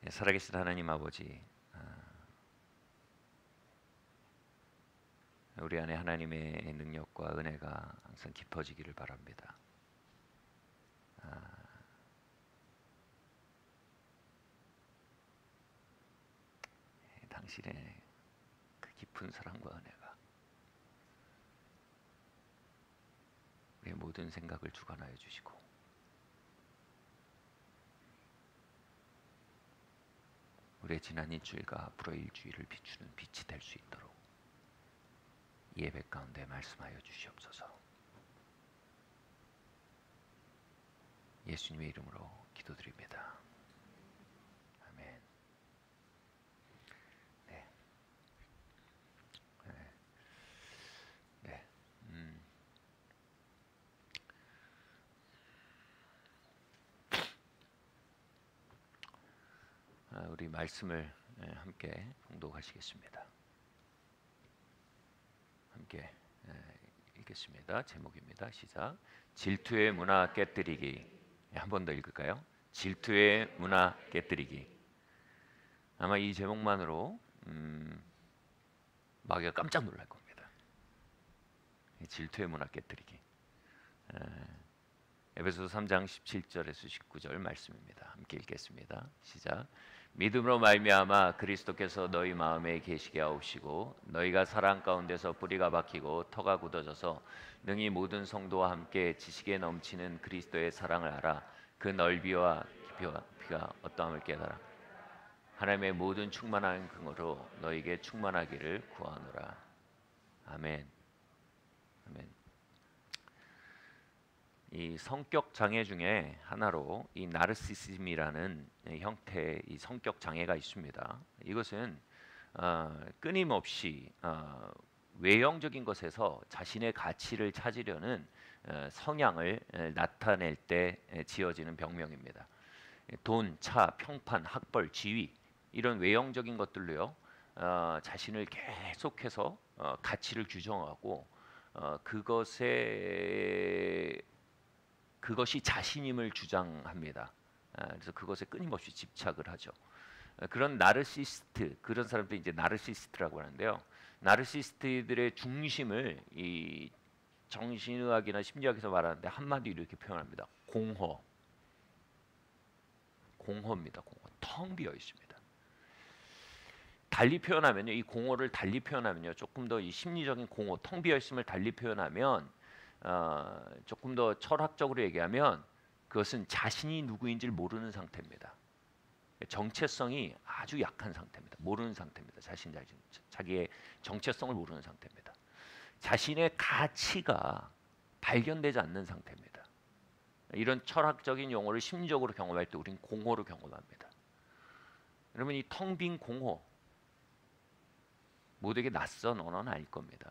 살아계신 하나님 아버지, 우리 안에 하나님의 능력과 은혜가 항상 깊어지기를 바랍니다. 당신의 그 깊은 사랑과 은혜가 우리의 모든 생각을 주관하여 주시고, 우리의 지난 일주일과 앞으로의 일주일을 비추는 빛이 될 수 있도록 예배 가운데 말씀하여 주시옵소서. 예수님의 이름으로 기도드립니다. 아멘. 네. 네. 우리 말씀을 함께 봉독하시겠습니다. 함께 읽겠습니다. 제목입니다. 시작. 질투의 문화 깨뜨리기. 한 번 더 읽을까요? 질투의 문화 깨뜨리기. 아마 이 제목만으로 마귀가 깜짝 놀랄 겁니다. 질투의 문화 깨뜨리기. 에베소서 3장 17절에서 19절 말씀입니다. 함께 읽겠습니다. 시작. 믿음으로 말미암아 그리스도께서 너희 마음에 계시게 하옵시고 너희가 사랑 가운데서 뿌리가 박히고 터가 굳어져서 능히 모든 성도와 함께 지식에 넘치는 그리스도의 사랑을 알아 그 넓이와 깊이가 어떠함을 깨달아 하나님의 모든 충만한 긍으로 너희에게 충만하기를 구하노라. 아멘. 아멘. 이 성격 장애 중에 하나로 이 나르시시즘이라는 형태의 이 성격 장애가 있습니다. 이것은 끊임없이 외형적인 것에서 자신의 가치를 찾으려는 성향을 나타낼 때 지어지는 병명입니다. 돈, 차, 평판, 학벌, 지위 이런 외형적인 것들로요 자신을 계속해서 가치를 규정하고 그것이 자신임을 주장합니다. 그래서 그것에 끊임없이 집착을 하죠. 그런 나르시스트, 그런 사람들이 이제 나르시스트라고 하는데요. 나르시스트들의 중심을 이 정신의학이나 심리학에서 말하는데 한마디로 이렇게 표현합니다. 공허입니다. 공허. 텅 비어 있습니다. 달리 표현하면요, 이 공허를 달리 표현하면요, 조금 더 이 심리적인 공허, 텅 비어 있음을 달리 표현하면 조금 더 철학적으로 얘기하면 그것은 자신이 누구인지를 모르는 상태입니다. 정체성이 아주 약한 상태입니다. 모르는 상태입니다. 자기의 정체성을 모르는 상태입니다. 자신의 가치가 발견되지 않는 상태입니다. 이런 철학적인 용어를 심리적으로 경험할 때 우리는 공허로 경험합니다. 여러분, 이 텅 빈 공허 모두에게 낯선 언어는 아닐 겁니다.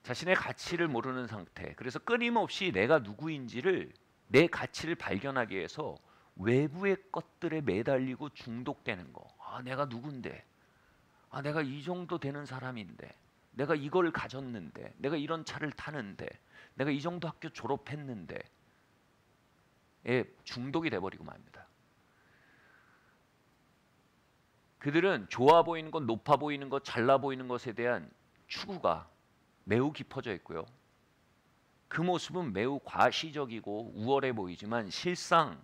자신의 가치를 모르는 상태. 그래서 끊임없이 내가 누구인지를, 내 가치를 발견하기 위해서 외부의 것들에 매달리고 중독되는 거. 내가 누군데? 내가 이 정도 되는 사람인데. 내가 이걸 가졌는데. 내가 이런 차를 타는데. 내가 이 정도 학교 졸업했는데. 중독이 돼버리고 맙니다. 그들은 좋아 보이는 것, 높아 보이는 것, 잘나 보이는 것에 대한 추구가 매우 깊어져 있고요. 그 모습은 매우 과시적이고 우월해 보이지만 실상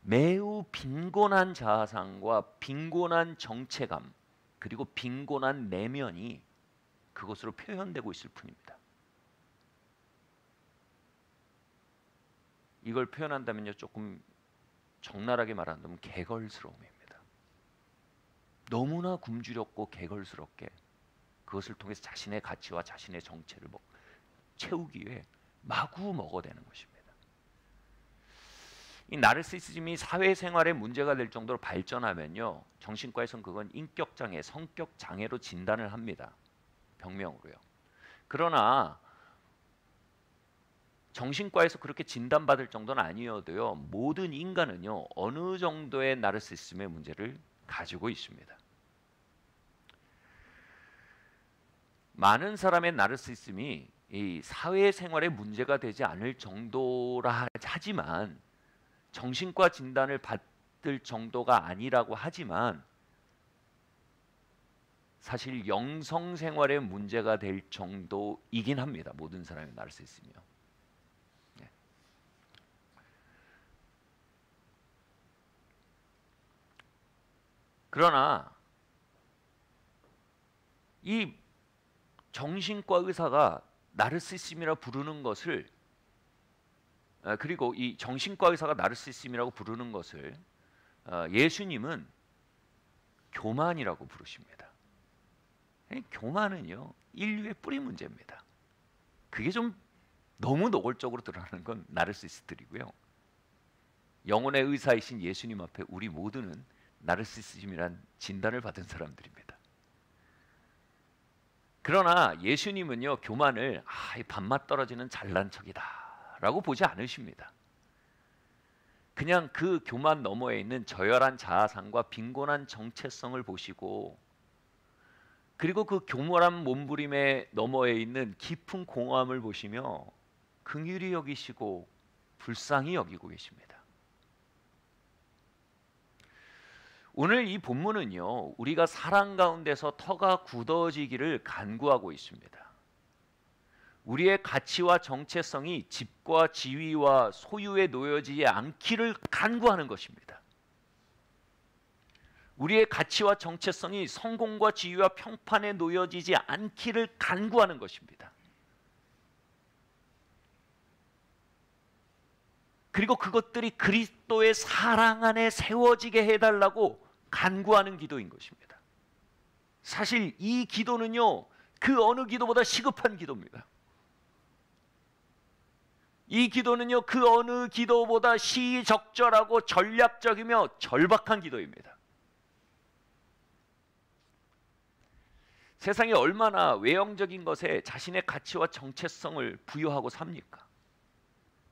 매우 빈곤한 자아상과 빈곤한 정체감 그리고 빈곤한 내면이 그것으로 표현되고 있을 뿐입니다. 이걸 표현한다면요, 조금 적나라하게 말한다면 개걸스러움입니다. 너무나 굶주렸고 개걸스럽게 그것을 통해서 자신의 가치와 자신의 정체를 채우기 위해 마구 먹어대는 것입니다. 이 나르시시즘이 사회생활에 문제가 될 정도로 발전하면요, 정신과에서는 그건 인격장애, 성격장애로 진단을 합니다. 병명으로요. 그러나 정신과에서 그렇게 진단받을 정도는 아니어도요, 모든 인간은요 어느 정도의 나르시시즘의 문제를 가지고 있습니다. 많은 사람의 나르시시즘이 이 사회생활에 문제가 되지 않을 정도라 하지만 정신과 진단을 것들 정도가 아니라고 하지만 사실 영성 생활에 문제가 될 정도이긴 합니다. 모든 사람이 나르시시즘이요. 네. 그러나 이 정신과 의사가 나르시시즘이라 부르는 것을 그리고 이 정신과 의사가 나르시시즘이라고 부르는 것을 예수님은 교만이라고 부르십니다. 교만은요 인류의 뿌리 문제입니다. 그게 좀 너무 노골적으로 드러나는 건 나르시스트들이고요. 영혼의 의사이신 예수님 앞에 우리 모두는 나르시시즘이란 진단을 받은 사람들입니다. 그러나 예수님은요 교만을 이 밥맛 떨어지는 잘난 척이다 라고 보지 않으십니다. 그냥 그 교만 너머에 있는 저열한 자아상과 빈곤한 정체성을 보시고, 그리고 그 교만한 몸부림의 너머에 있는 깊은 공허함을 보시며 긍휼히 여기시고 불쌍히 여기고 계십니다. 오늘 이 본문은요 우리가 사랑 가운데서 터가 굳어지기를 간구하고 있습니다. 우리의 가치와 정체성이 집과 지위와 소유에 놓여지지 않기를 간구하는 것입니다. 우리의 가치와 정체성이 성공과 지위와 평판에 놓여지지 않기를 간구하는 것입니다. 그리고 그것들이 그리스도의 사랑 안에 세워지게 해달라고 간구하는 기도인 것입니다. 사실 이 기도는요 그 어느 기도보다 시급한 기도입니다. 이 기도는요 그 어느 기도보다 시적절하고 전략적이며 절박한 기도입니다. 세상이 얼마나 외형적인 것에 자신의 가치와 정체성을 부여하고 삽니까?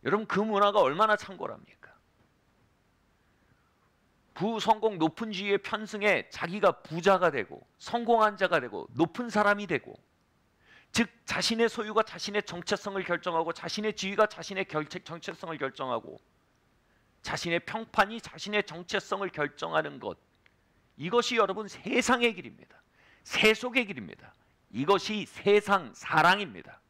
여러분 그 문화가 얼마나 창궐합니까? 부성공 높은 지위에 편승해 자기가 부자가 되고 성공한 자가 되고 높은 사람이 되고, 즉 자신의 소유가 자신의 정체성을 결정하고 자신의 지위가 자신의 정체성을 결정하고 자신의 평판이 자신의 정체성을 결정하는 것, 이것이 여러분 세상의 길입니다. 세속의 길입니다. 이것이 세상 사랑입니다.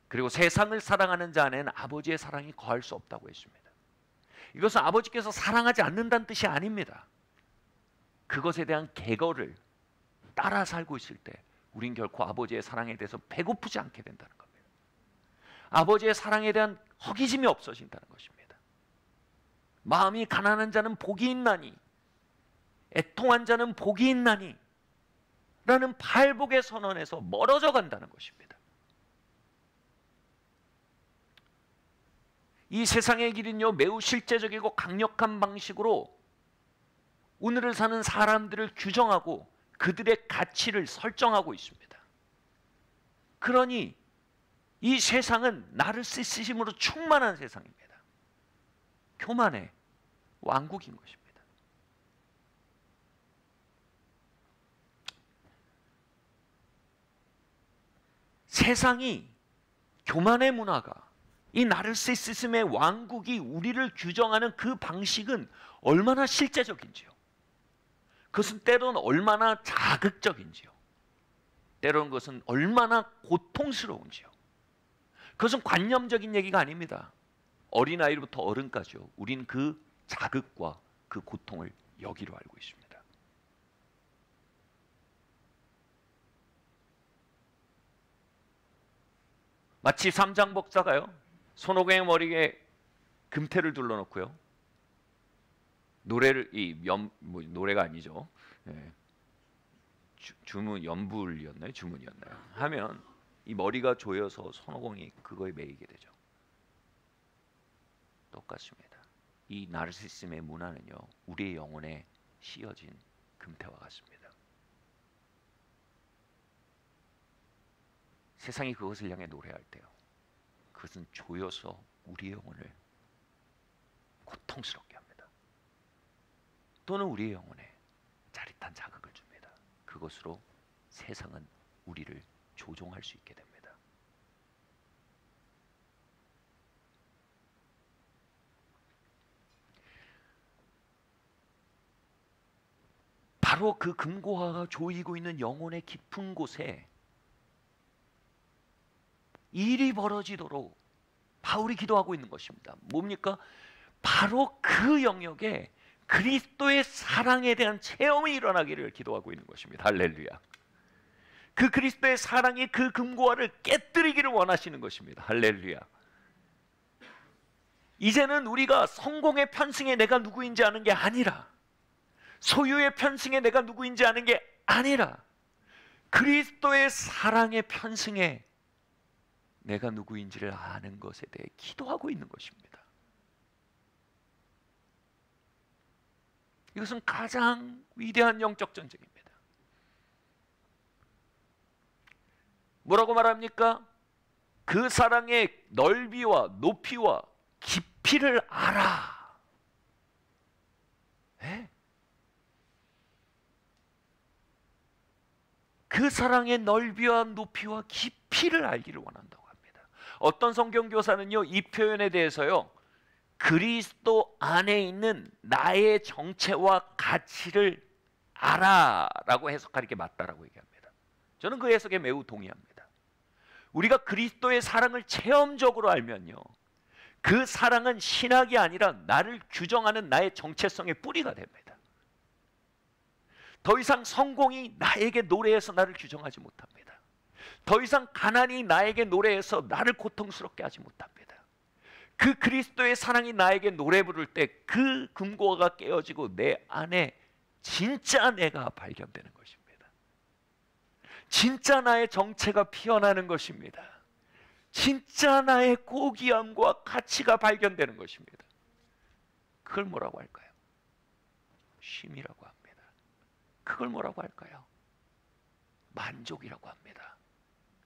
그리고 세상을 사랑하는 자 안에는 아버지의 사랑이 거할 수 없다고 했습니다. 이것은 아버지께서 사랑하지 않는다는 뜻이 아닙니다. 그것에 대한 계거를 따라 살고 있을 때 우린 결코 아버지의 사랑에 대해서 배고프지 않게 된다는 겁니다. 아버지의 사랑에 대한 허기짐이 없어진다는 것입니다. 마음이 가난한 자는 복이 있나니 애통한 자는 복이 있나니 라는 팔복의 선언에서 멀어져 간다는 것입니다. 이 세상의 길은요 매우 실제적이고 강력한 방식으로 오늘을 사는 사람들을 규정하고 그들의 가치를 설정하고 있습니다. 그러니 이 세상은 나르시시즘으로 충만한 세상입니다. 교만의 왕국인 것입니다. 세상이, 교만의 문화가, 이 나르시시즘의 왕국이 우리를 규정하는 그 방식은 얼마나 실제적인지요. 그것은 때로는 얼마나 자극적인지요. 때로는 그것은 얼마나 고통스러운지요. 그것은 관념적인 얘기가 아닙니다. 어린아이로부터 어른까지요. 우린 그 자극과 그 고통을 여기로 알고 있습니다. 마치 삼장법사가요 손오공의 머리에 금태를 둘러놓고요 노래를 노래가 아니죠. 예. 주문 연불이었나요? 주문이었나요? 하면 이 머리가 조여서 손오공이 그거에 매이게 되죠. 똑같습니다. 이 나르시시즘의 문화는요 우리의 영혼에 씌어진 금태와 같습니다. 세상이 그것을 향해 노래할 때요 그것은 조여서 우리의 영혼을 고통스럽게 합니다. 또는 우리의 영혼에 짜릿한 자극을 줍니다. 그것으로 세상은 우리를 조종할 수 있게 됩니다. 바로 그 금고화가 조이고 있는 영혼의 깊은 곳에 일이 벌어지도록 바울이 기도하고 있는 것입니다. 뭡니까? 바로 그 영역에 그리스도의 사랑에 대한 체험이 일어나기를 기도하고 있는 것입니다. 할렐루야. 그 그리스도의 사랑이 그 금고화를 깨뜨리기를 원하시는 것입니다. 할렐루야. 이제는 우리가 성공의 편승에 내가 누구인지 아는 게 아니라, 소유의 편승에 내가 누구인지 아는 게 아니라, 그리스도의 사랑의 편승에 내가 누구인지를 아는 것에 대해 기도하고 있는 것입니다. 이것은 가장 위대한 영적 전쟁입니다. 뭐라고 말합니까? 그 사랑의 넓이와 높이와 깊이를 알아. 네? 그 사랑의 넓이와 높이와 깊이를 알기를 원한다고 합니다. 어떤 성경교사는요, 이 표현에 대해서요, 그리스도 안에 있는 나의 정체와 가치를 알아라고 해석하는 게 맞다라고 얘기합니다. 저는 그 해석에 매우 동의합니다. 우리가 그리스도의 사랑을 체험적으로 알면요, 그 사랑은 신학이 아니라 나를 규정하는 나의 정체성의 뿌리가 됩니다. 더 이상 성공이 나에게 노래해서 나를 규정하지 못합니다. 더 이상 가난이 나에게 노래해서 나를 고통스럽게 하지 못합니다. 그 그리스도의 사랑이 나에게 노래 부를 때 그 금고가 깨어지고 내 안에 진짜 내가 발견되는 것입니다. 진짜 나의 정체가 피어나는 것입니다. 진짜 나의 고귀함과 가치가 발견되는 것입니다. 그걸 뭐라고 할까요? 쉼이라고 합니다. 그걸 뭐라고 할까요? 만족이라고 합니다.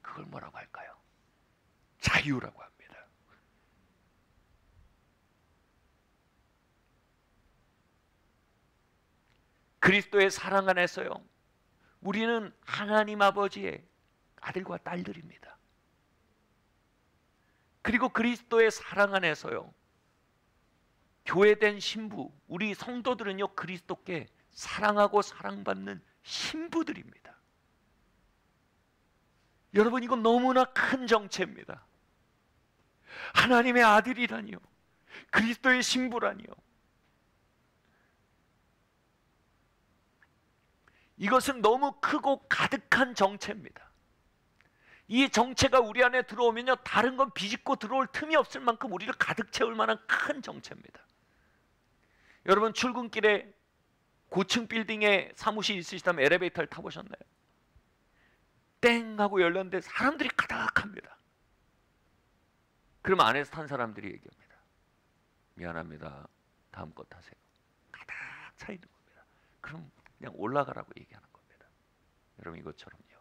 그걸 뭐라고 할까요? 자유라고 합니다. 그리스도의 사랑 안에서요, 우리는 하나님 아버지의 아들과 딸들입니다. 그리고 그리스도의 사랑 안에서요, 교회된 신부, 우리 성도들은요, 그리스도께 사랑하고 사랑받는 신부들입니다. 여러분, 이건 너무나 큰 정체입니다. 하나님의 아들이라니요, 그리스도의 신부라니요. 이것은 너무 크고 가득한 정체입니다. 이 정체가 우리 안에 들어오면요, 다른 건 비집고 들어올 틈이 없을 만큼 우리를 가득 채울 만한 큰 정체입니다. 여러분, 출근길에 고층 빌딩에 사무실 있으시다면 엘리베이터를 타보셨나요? 땡 하고 열렸는데 사람들이 가득합니다. 그러면 안에서 탄 사람들이 얘기합니다. 미안합니다, 다음 거 타세요. 가득 차 있는 겁니다. 그럼 그냥 올라가라고 얘기하는 겁니다. 여러분, 이것처럼요,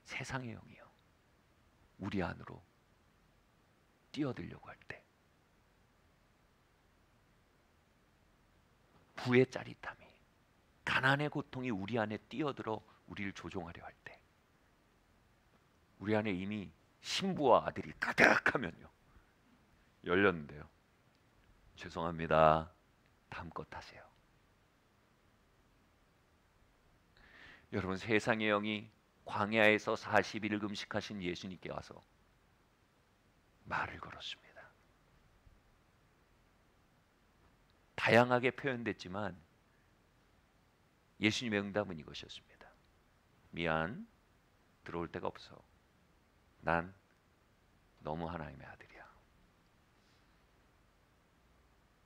세상의 영이요, 우리 안으로 뛰어들려고 할 때, 부의 짜릿함이, 가난의 고통이 우리 안에 뛰어들어 우리를 조종하려 할 때, 우리 안에 이미 신부와 아들이 가득하면요, 열렸는데요, 죄송합니다, 다음 것 하세요. 여러분, 세상의 영이 광야에서 40일 금식하신 예수님께 와서 말을 걸었습니다. 다양하게 표현됐지만 예수님의 응답은 이것이었습니다. 미안, 들어올 데가 없어. 난 너무 하나님의 아들이야.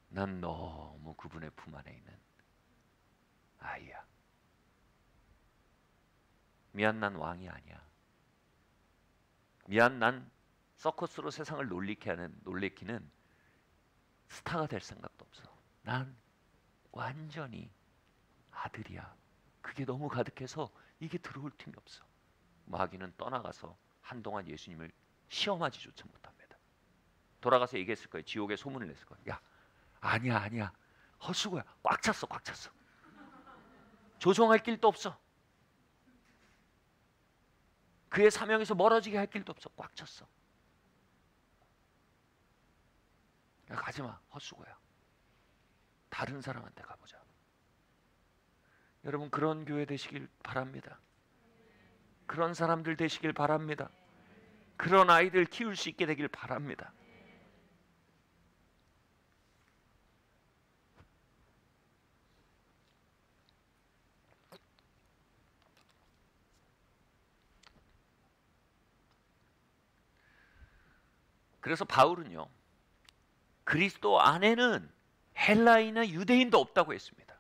난 너무 그분의 품 안에 있는 아이야. 미안, 난 왕이 아니야. 미안, 난 서커스로 세상을 놀래키는 스타가 될 생각도 없어. 난 완전히 아들이야. 그게 너무 가득해서 이게 들어올 틈이 없어. 마귀는 떠나가서 한동안 예수님을 시험하지조차 못합니다. 돌아가서 얘기했을 거예요. 지옥에 소문을 냈을 거예요. 야, 아니야, 헛수고야. 꽉 찼어. 조종할 길도 없어. 그의 사명에서 멀어지게 할 길도 없어. 꽉 찼어. 야, 가지마, 헛수고야. 다른 사람한테 가보자. 여러분 그런 교회 되시길 바랍니다. 그런 사람들 되시길 바랍니다. 그런 아이들 키울 수 있게 되길 바랍니다. 그래서 바울은요, 그리스도 안에는 헬라인이나 유대인도 없다고 했습니다.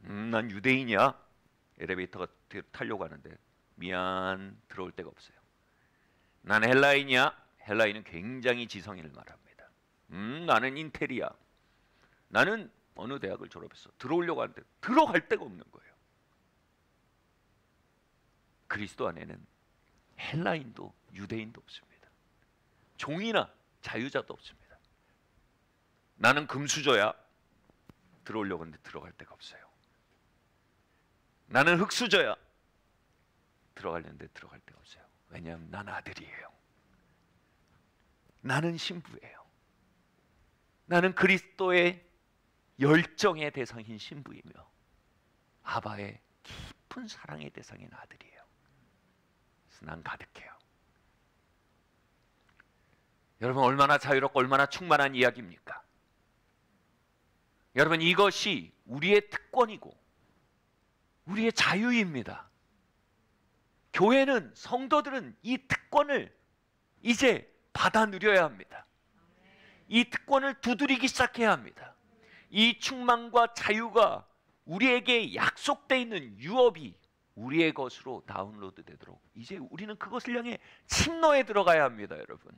난 유대인이야. 엘리베이터가 타려고 하는데 미안, 들어올 데가 없어요. 난 헬라인이야. 헬라인은 굉장히 지성인을 말합니다. 나는 인텔이야. 나는 어느 대학을 졸업했어. 들어오려고 하는데 들어갈 데가 없는 거예요. 그리스도 안에는 헬라인도 유대인도 없습니다. 종이나 자유자도 없습니다. 나는 금수저야. 들어오려고 하는데 들어갈 데가 없어요. 나는 흙수저야. 들어가려는데 들어갈 데가 없어요. 왜냐하면 난 아들이에요. 나는 신부예요. 나는 그리스도의 열정의 대상인 신부이며 아바의 깊은 사랑의 대상인 아들이에요. 그래서 난 가득해요. 여러분 얼마나 자유롭고 얼마나 충만한 이야기입니까? 여러분 이것이 우리의 특권이고 우리의 자유입니다. 교회는, 성도들은 이 특권을 이제 받아 누려야 합니다. 이 특권을 두드리기 시작해야 합니다. 이 충만과 자유가 우리에게 약속되어 있는 유업이 우리의 것으로 다운로드 되도록 이제 우리는 그것을 향해 침노에 들어가야 합니다. 여러분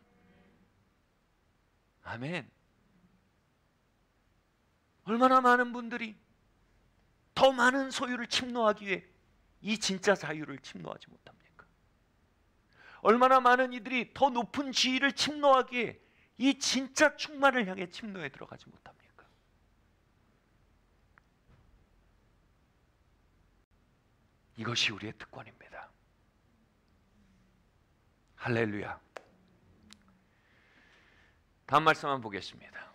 아멘. 얼마나 많은 분들이 더 많은 소유를 침노하기 위해 이 진짜 자유를 침노하지 못합니까? 얼마나 많은 이들이 더 높은 지위를 침노하기에 이 진짜 충만을 향해 침노에 들어가지 못합니까? 이것이 우리의 특권입니다. 할렐루야. 다음 말씀 한번 보겠습니다.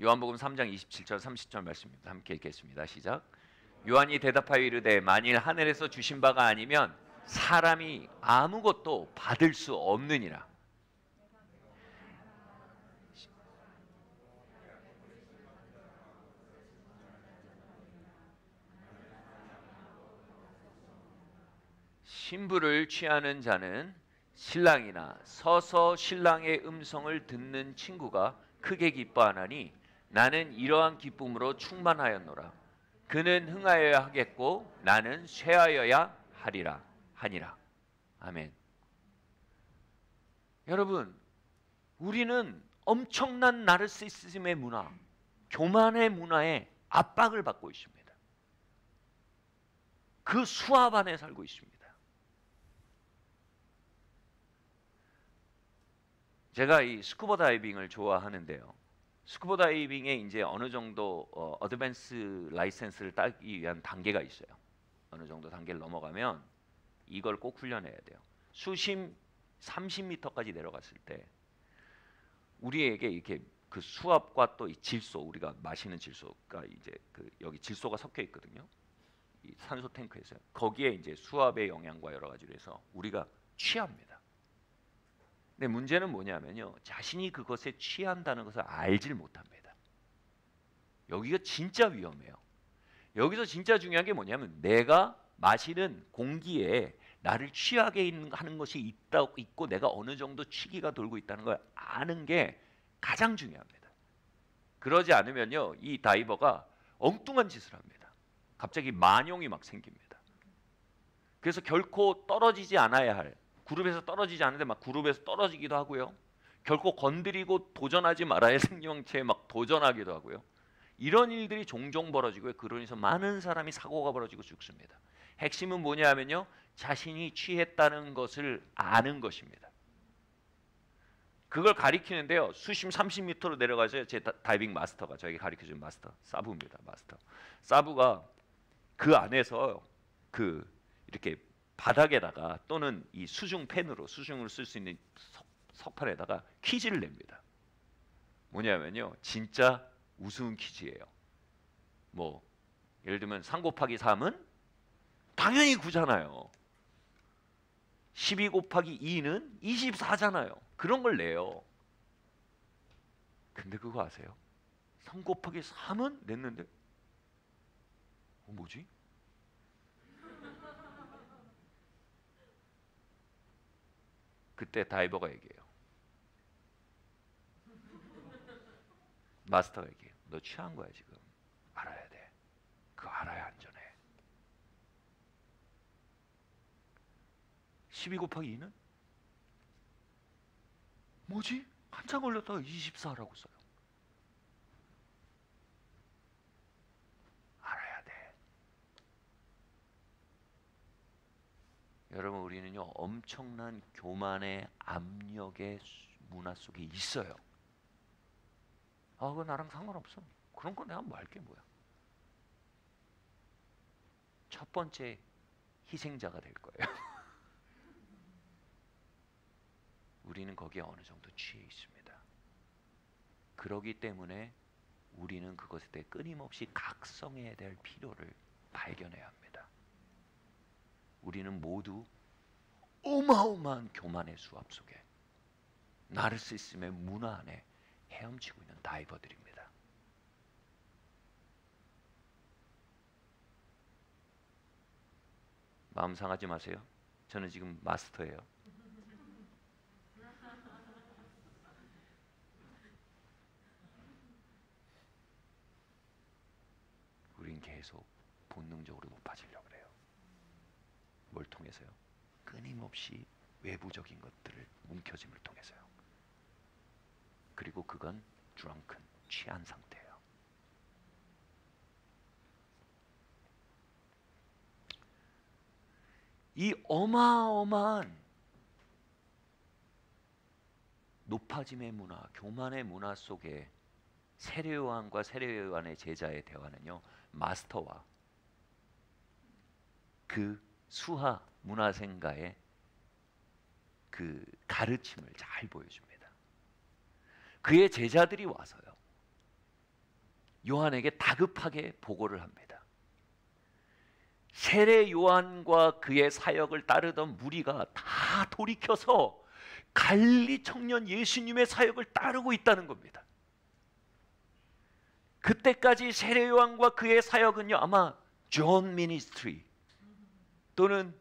요한복음 3장 27절 30절 말씀입니다. 함께 읽겠습니다. 시작. 요한이 대답하여 이르되 만일 하늘에서 주신 바가 아니면 사람이 아무것도 받을 수 없느니라. 신부를 취하는 자는 신랑이나 서서 신랑의 음성을 듣는 친구가 크게 기뻐하나니 나는 이러한 기쁨으로 충만하였노라. 그는 흥하여야 하겠고 나는 쇠하여야 하니라. 아멘. 여러분 우리는 엄청난 나르시시즘의 문화, 교만의 문화에 압박을 받고 있습니다. 그 수압 안에 살고 있습니다. 제가 이 스쿠버 다이빙을 좋아하는데요. 스쿠버 다이빙에 이제 어느 정도 어드밴스 라이센스를 따기 위한 단계가 있어요. 어느 정도 단계를 넘어가면 이걸 꼭 훈련해야 돼요. 수심 30m까지 내려갔을 때 우리에게 이렇게 그 수압과 또 이 질소, 우리가 마시는 질소가 이제 그 여기 질소가 섞여 있거든요. 이 산소 탱크에서 거기에 이제 수압의 영향과 여러 가지로 해서 우리가 취합니다. 근데 문제는 뭐냐면요, 자신이 그것에 취한다는 것을 알질 못합니다. 여기가 진짜 위험해요. 여기서 진짜 중요한 게 뭐냐면 내가 마시는 공기에 나를 취하게 하는 것이 있고 내가 어느 정도 취기가 돌고 있다는 걸 아는 게 가장 중요합니다. 그러지 않으면요 이 다이버가 엉뚱한 짓을 합니다. 갑자기 만용이 막 생깁니다. 그래서 결코 떨어지지 않아야 할, 그룹에서 떨어지지 않는데 막 그룹에서 떨어지기도 하고요. 결코 건드리고 도전하지 말아야 할 생명체에 막 도전하기도 하고요. 이런 일들이 종종 벌어지고요. 그로 인해서 많은 사람이 사고가 벌어지고 죽습니다. 핵심은 뭐냐 하면요, 자신이 취했다는 것을 아는 것입니다. 그걸 가리키는데요, 수심 30m로 내려가서 제 다이빙 마스터가 저에게 가르쳐준 마스터, 사부입니다. 마스터 사부가 그 안에서 그 이렇게 바닥에다가 또는 이 수중펜으로 수중을 쓸 수 있는 석판에다가 퀴즈를 냅니다. 뭐냐면요, 진짜 우스운 퀴즈예요. 뭐 예를 들면 3 곱하기 3은 당연히 9잖아요. 12 곱하기 2는 24잖아요. 그런 걸 내요. 근데 그거 아세요? 3 곱하기 3은 냈는데 뭐지? 그때 다이버가 얘기해요. 마스터가 얘기해요. 너 취한 거야 지금. 알아야 돼. 그거 알아야 안전해. 12 곱하기 2는? 뭐지? 한참 걸렸다가 24라고 써요. 알아야 돼. 여러분 우리는요 엄청난 교만의 압력의 문화 속에 있어요. 아 그거 나랑 상관없어. 그런 거 내가 뭐 할 게 뭐야. 첫 번째 희생자가 될 거예요. 우리는 거기에 어느 정도 취해 있습니다. 그러기 때문에 우리는 그것에 대해 끊임없이 각성해야 될 필요를 발견해야 합니다. 우리는 모두 어마어마한 교만의 수압 속에 나르시시즘의 문화 안에 헤엄치고 있는 다이버들입니다. 마음 상하지 마세요. 저는 지금 마스터예요. 우린 계속 본능적으로 높아지려고 그래요. 뭘 통해서요? 끊임없이 외부적인 것들을 뭉켜짐을 통해서요. 그리고 그건 drunken, 취한 상태예요. 이 어마어마한 높아짐의 문화, 교만의 문화 속에 세례요한과 세례요한의 제자의 대화는요, 마스터와 그 수하 문화생가의 그 가르침을 잘 보여줍니다. 그의 제자들이 와서요, 요한에게 다급하게 보고를 합니다. 세례 요한과 그의 사역을 따르던 무리가 다 돌이켜서 갈릴리 청년 예수님의 사역을 따르고 있다는 겁니다. 그때까지 세례 요한과 그의 사역은요, 아마 존 미니스트리 또는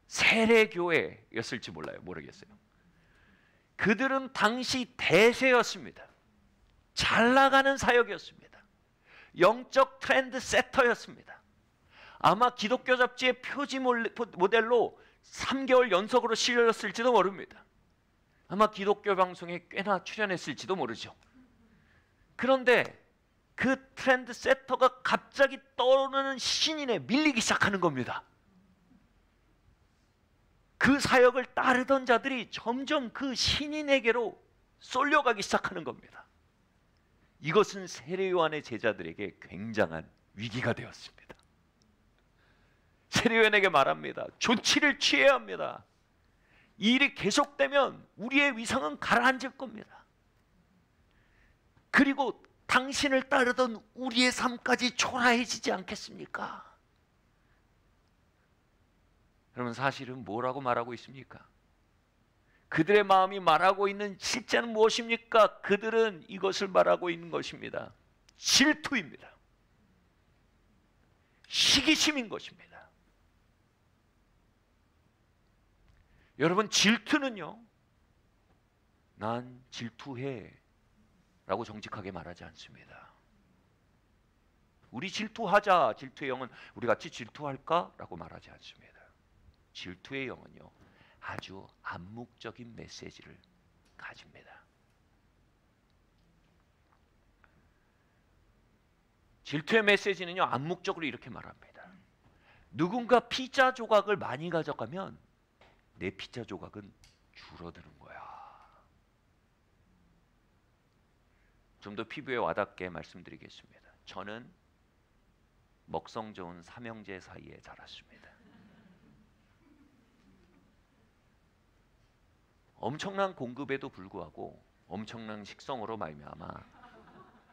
세례교회였을지 몰라요. 모르겠어요. 그들은 당시 대세였습니다. 잘 나가는 사역이었습니다. 영적 트렌드 세터였습니다. 아마 기독교 잡지의 표지 모델로 3개월 연속으로 실렸을지도 모릅니다. 아마 기독교 방송에 꽤나 출연했을지도 모르죠. 그런데 그 트렌드 세터가 갑자기 떠오르는 신인에 밀리기 시작하는 겁니다. 그 사역을 따르던 자들이 점점 그 신인에게로 쏠려가기 시작하는 겁니다. 이것은 세례 요한의 제자들에게 굉장한 위기가 되었습니다. 세례 요한에게 말합니다. 조치를 취해야 합니다. 이 일이 계속되면 우리의 위상은 가라앉을 겁니다. 그리고 당신을 따르던 우리의 삶까지 초라해지지 않겠습니까? 여러분, 사실은 뭐라고 말하고 있습니까? 그들의 마음이 말하고 있는 실제는 무엇입니까? 그들은 이것을 말하고 있는 것입니다. 질투입니다. 시기심인 것입니다. 여러분, 질투는요, 난 질투해 라고 정직하게 말하지 않습니다. 우리 질투하자. 질투의 영은 우리 같이 질투할까? 라고 말하지 않습니다. 질투의 영은요, 아주 암묵적인 메시지를 가집니다. 질투의 메시지는요, 암묵적으로 이렇게 말합니다. 누군가 피자 조각을 많이 가져가면 내 피자 조각은 줄어드는 거야. 좀 더 피부에 와닿게 말씀드리겠습니다. 저는 먹성 좋은 삼형제 사이에 자랐습니다. 엄청난 공급에도 불구하고 엄청난 식성으로 말미암아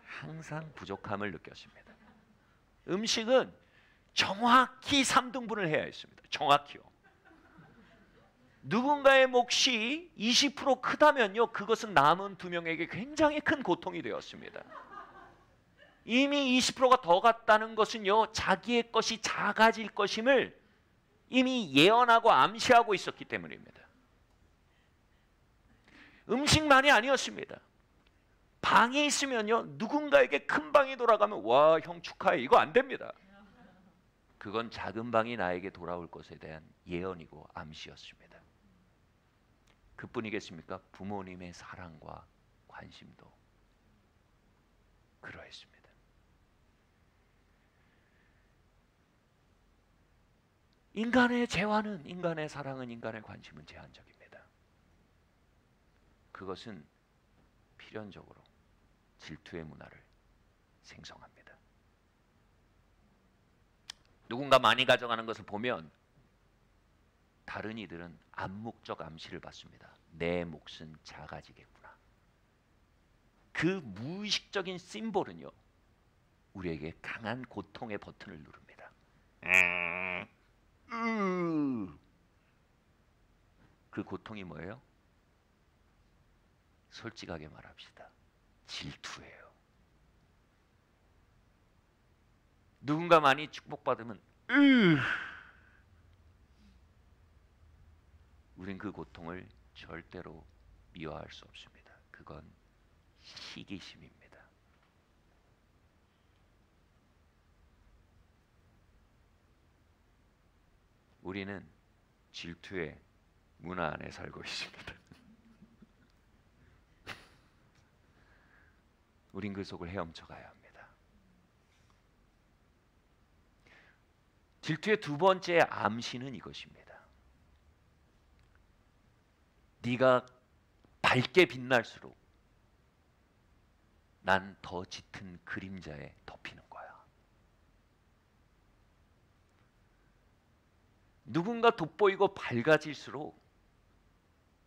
항상 부족함을 느꼈습니다. 음식은 정확히 3등분을 해야 했습니다. 정확히요. 누군가의 몫이 20% 크다면요, 그것은 남은 2명에게 굉장히 큰 고통이 되었습니다. 이미 20%가 더 갔다는 것은요, 자기의 것이 작아질 것임을 이미 예언하고 암시하고 있었기 때문입니다. 음식만이 아니었습니다. 방이 있으면요, 누군가에게 큰 방이 돌아가면 와, 형 축하해, 이거 안 됩니다. 그건 작은 방이 나에게 돌아올 것에 대한 예언이고 암시였습니다. 그뿐이겠습니까? 부모님의 사랑과 관심도 그러했습니다. 인간의 재화는, 인간의 사랑은, 인간의 관심은 제한적입니다. 그것은 필연적으로 질투의 문화를 생성합니다. 누군가 많이 가져가는 것을 보면 다른 이들은 암묵적 암시를 받습니다. 내 몫은 작아지겠구나. 그 무의식적인 심볼은요, 우리에게 강한 고통의 버튼을 누릅니다. 그 고통이 뭐예요? 솔직하게 말합시다. 질투예요. 누군가 많이 축복받으면 우린 그 고통을 절대로 미워할 수 없습니다. 그건 시기심입니다. 우리는 질투의 문화 안에 살고 있습니다. 우린 그 속을 헤엄쳐 가야 합니다. 질투의 두 번째 암시는 이것입니다. 네가 밝게 빛날수록 난 더 짙은 그림자에 덮이는 거야. 누군가 돋보이고 밝아질수록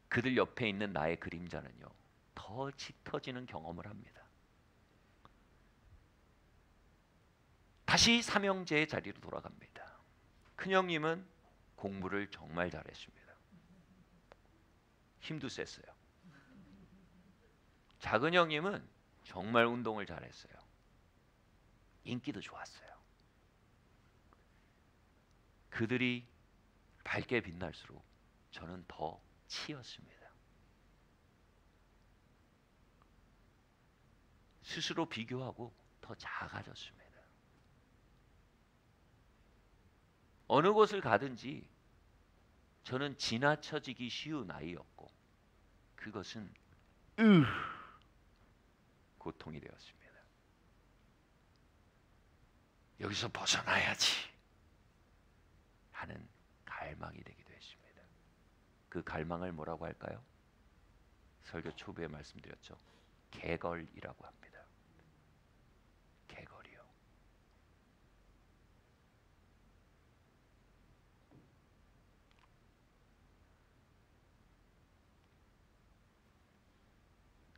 그들 옆에 있는 나의 그림자는요, 더 짙어지는 경험을 합니다. 다시 삼형제의 자리로 돌아갑니다. 큰형님은 공부를 정말 잘했습니다. 힘도 셌어요. 작은 형님은 정말 운동을 잘했어요. 인기도 좋았어요. 그들이 밝게 빛날수록 저는 더 치였습니다. 스스로 비교하고 더 작아졌습니다. 어느 곳을 가든지 저는 지나쳐지기 쉬운 아이였고 그것은 고통이 되었습니다. 여기서 벗어나야지 하는 갈망이 되기도 했습니다. 그 갈망을 뭐라고 할까요? 설교 초부에 말씀드렸죠. 개걸이라고 합니다. 개걸이요.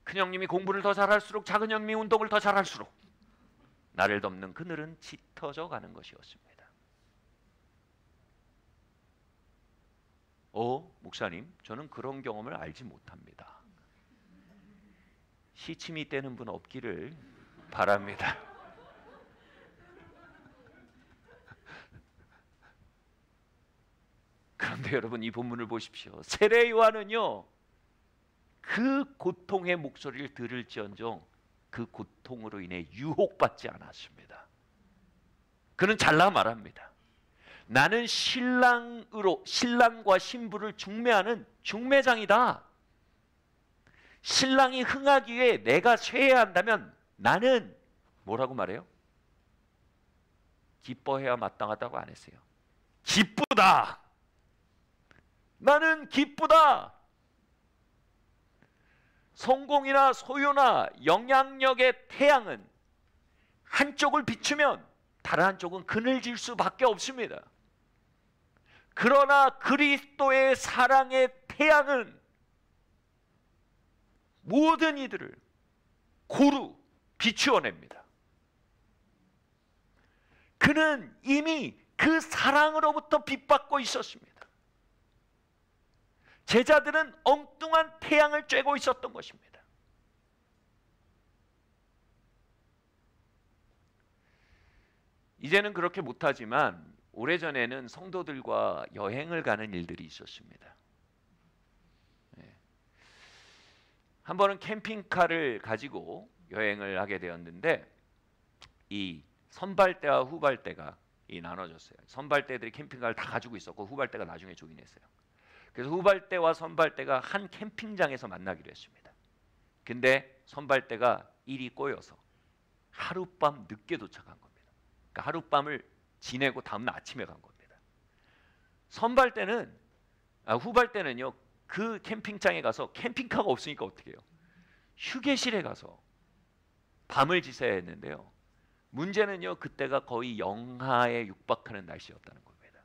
큰형님이 공부를 더 잘할수록 작은 형님이 운동을 더 잘할수록 나를 덮는 그늘은 짙어져 가는 것이었습니다. 목사님, 저는 그런 경험을 알지 못합니다. 시침이 떼는 분 없기를 바랍니다. 그런데 여러분, 이 본문을 보십시오. 세례 요한은요, 그 고통의 목소리를 들을지언정 그 고통으로 인해 유혹받지 않았습니다. 그는 잘라 말합니다. 나는 신랑과 신부를 중매하는 중매장이다. 신랑이 흥하기 위해 내가 쇠해야 한다면 나는 뭐라고 말해요? 기뻐해야 마땅하다고 안 했어요. 기쁘다. 나는 기쁘다. 성공이나 소유나 영향력의 태양은 한쪽을 비추면 다른 한쪽은 그늘질 수밖에 없습니다. 그러나 그리스도의 사랑의 태양은 모든 이들을 고루 비추어냅니다. 그는 이미 그 사랑으로부터 빗받고 있었습니다. 제자들은 엉뚱한 태양을 쬐고 있었던 것입니다. 이제는 그렇게 못하지만 오래전에는 성도들과 여행을 가는 일들이 있었습니다. 한 번은 캠핑카를 가지고 여행을 하게 되었는데 이 선발대와 후발대가 나눠졌어요. 선발대들이 캠핑카를 다 가지고 있었고 후발대가 나중에 조인했어요. 그래서 후발대와 선발대가 한 캠핑장에서 만나기로 했습니다. 근데 선발대가 일이 꼬여서 하룻밤 늦게 도착한 겁니다. 그러니까 하룻밤을 지내고 다음날 아침에 간 겁니다. 후발대는요, 그 캠핑장에 가서 캠핑카가 없으니까 어떻게 해요? 휴게실에 가서 밤을 지새야 했는데요. 문제는요, 그때가 거의 영하에 육박하는 날씨였다는 겁니다.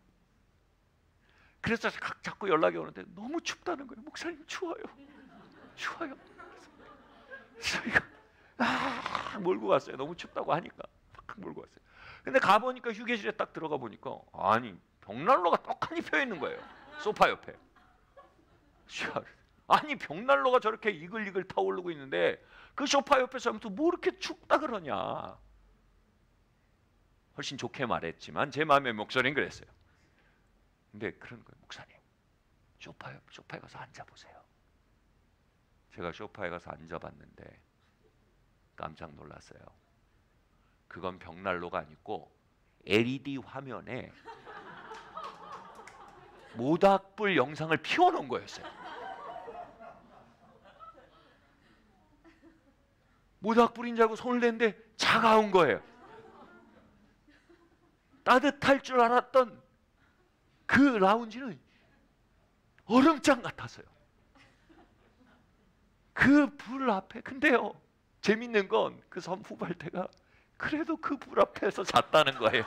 그래서 자꾸 연락이 오는데 너무 춥다는 거예요. 목사님 추워요. 추워요. 저희가 몰고 갔어요. 너무 춥다고 하니까 팍 몰고 갔어요. 근데 가보니까 휴게실에 딱 들어가 보니까 아니 벽난로가 떡하니 펴 있는 거예요. 소파 옆에. 아니 벽난로가 저렇게 이글이글 타오르고 있는데 그 소파 옆에서 하면서 뭐 이렇게 춥다 그러냐. 훨씬 좋게 말했지만 제 마음의 목소리는 그랬어요. 근데 그런 거예요. 목사님 소파에 가서 앉아보세요. 제가 소파에 가서 앉아봤는데 깜짝 놀랐어요. 그건 벽난로가 아니고 LED 화면에 모닥불 영상을 피워놓은 거였어요. 모닥불인 줄 알고 손을 댔는데 차가운 거예요. 따뜻할 줄 알았던 그 라운지는 얼음장 같았어요. 그 불 앞에. 근데요, 재밌는 건 그 후발대가 그래도 그 불 앞에서 잤다는 거예요.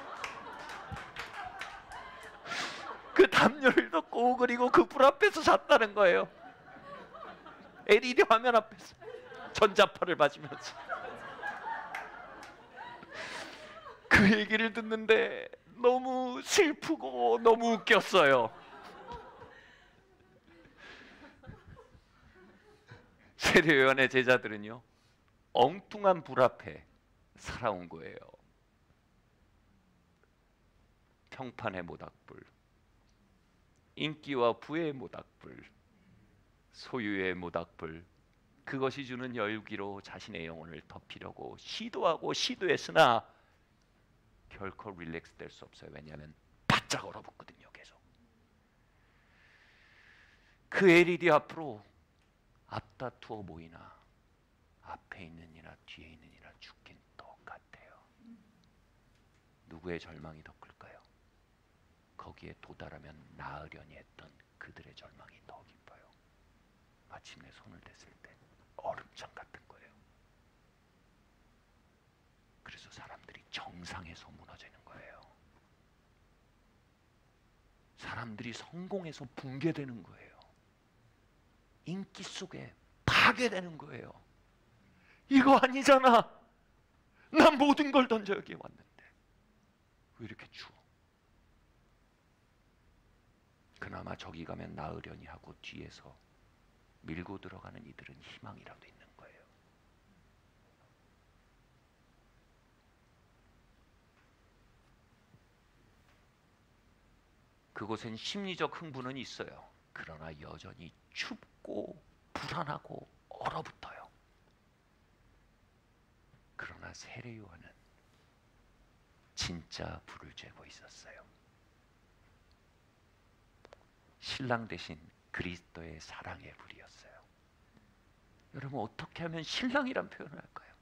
그 담요를 덮고 그리고 그 불 앞에서 잤다는 거예요. LED 화면 앞에서 전자파를 맞으면서. 그 얘기를 듣는데 너무 슬프고 너무 웃겼어요. 세례요한의 제자들은요, 엉뚱한 불 앞에 살아온 거예요. 평판의 모닥불, 인기와 부의 모닥불, 소유의 모닥불, 그것이 주는 열기로 자신의 영혼을 덮이려고 시도하고 시도했으나 결코 릴렉스 될 수 없어요. 왜냐하면 바짝 얼어붙거든요. 계속. 그 LED 앞으로 앞다투어 모이나 앞에 있는 이나 뒤에 있는 이나 죽긴 똑같아요. 누구의 절망이 더 클까요? 거기에 도달하면 나으려니 했던 그들의 절망이 더 깊어요. 마침내 손을 댔을 때 얼음장 같은 거예요. 그래서 사람들이 정상에서 무너지는 거예요. 사람들이 성공해서 붕괴되는 거예요. 인기 속에 파괴되는 거예요. 이거 아니잖아. 난 모든 걸 던져 여기에 왔는데 왜 이렇게 추워? 그나마 저기 가면 나으려니 하고 뒤에서 밀고 들어가는 이들은 희망이라도 있는 거예요. 그곳엔 심리적 흥분은 있어요. 그러나 여전히 춥고 불안하고 얼어붙어요. 그러나 세례 요한은 진짜 불을 쬐고 있었어요. 신랑 대신 그리스도의 사랑의 불이었어요. 여러분 어떻게 하면 신랑이란 표현을 할까요?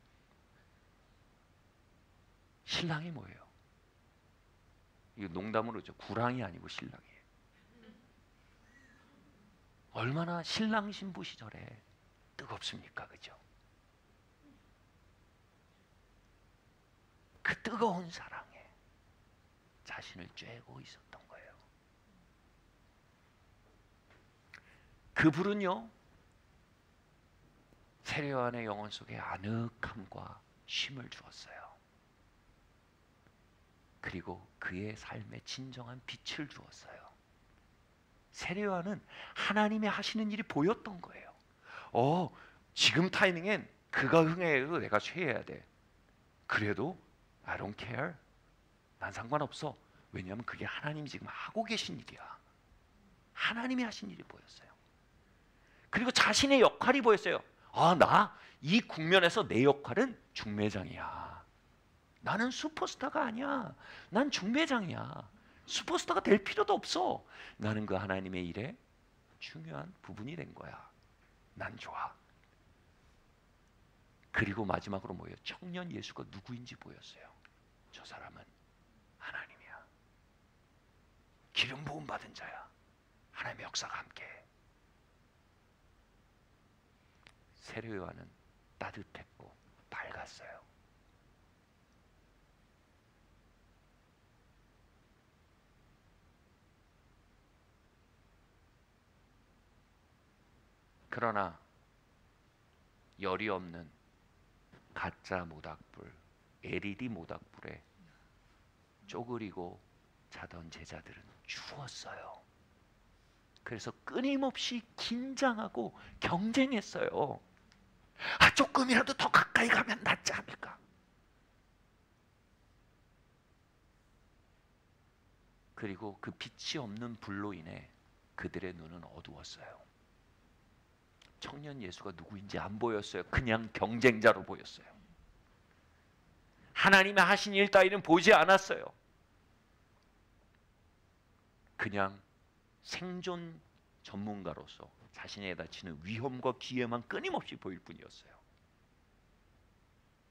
신랑이 뭐예요? 이거 농담으로죠. 구랑이 아니고 신랑이에요. 얼마나 신랑 신부 시절에 뜨겁습니까? 그죠? 그 뜨거운 사랑에 자신을 쬐고 있었던 거예요. 그 불은요, 세례 요한의 영혼 속에 아늑함과 쉼을 주었어요. 그리고 그의 삶에 진정한 빛을 주었어요. 세례요한은 하나님이 하시는 일이 보였던 거예요. 지금 타이밍엔 그가 흥해도 내가 쇠해야 돼. 그래도 I don't care. 난 상관없어. 왜냐하면 그게 하나님이 지금 하고 계신 일이야. 하나님이 하신 일이 보였어요. 그리고 자신의 역할이 보였어요. 나 이 국면에서 내 역할은 중매장이야. 나는 슈퍼스타가 아니야. 난 중매장이야. 슈퍼스타가 될 필요도 없어. 나는 그 하나님의 일에 중요한 부분이 된 거야. 난 좋아. 그리고 마지막으로 뭐예요? 청년 예수가 누구인지 보였어요. 저 사람은 하나님이야. 기름 부음 받은 자야. 하나님의 역사가 함께해. 세례요한은 따뜻했고 밝았어요. 그러나 열이 없는 가짜 모닥불, LED 모닥불에 쪼그리고 자던 제자들은 추웠어요. 그래서 끊임없이 긴장하고 경쟁했어요. 조금이라도 더 가까이 가면 낫지 않을까? 그리고 그 빛이 없는 불로 인해 그들의 눈은 어두웠어요. 청년 예수가 누구인지 안 보였어요. 그냥 경쟁자로 보였어요. 하나님의 하신 일 따위는 보지 않았어요. 그냥 생존 전문가로서 자신에게 닥치는 위험과 기회만 끊임없이 보일 뿐이었어요.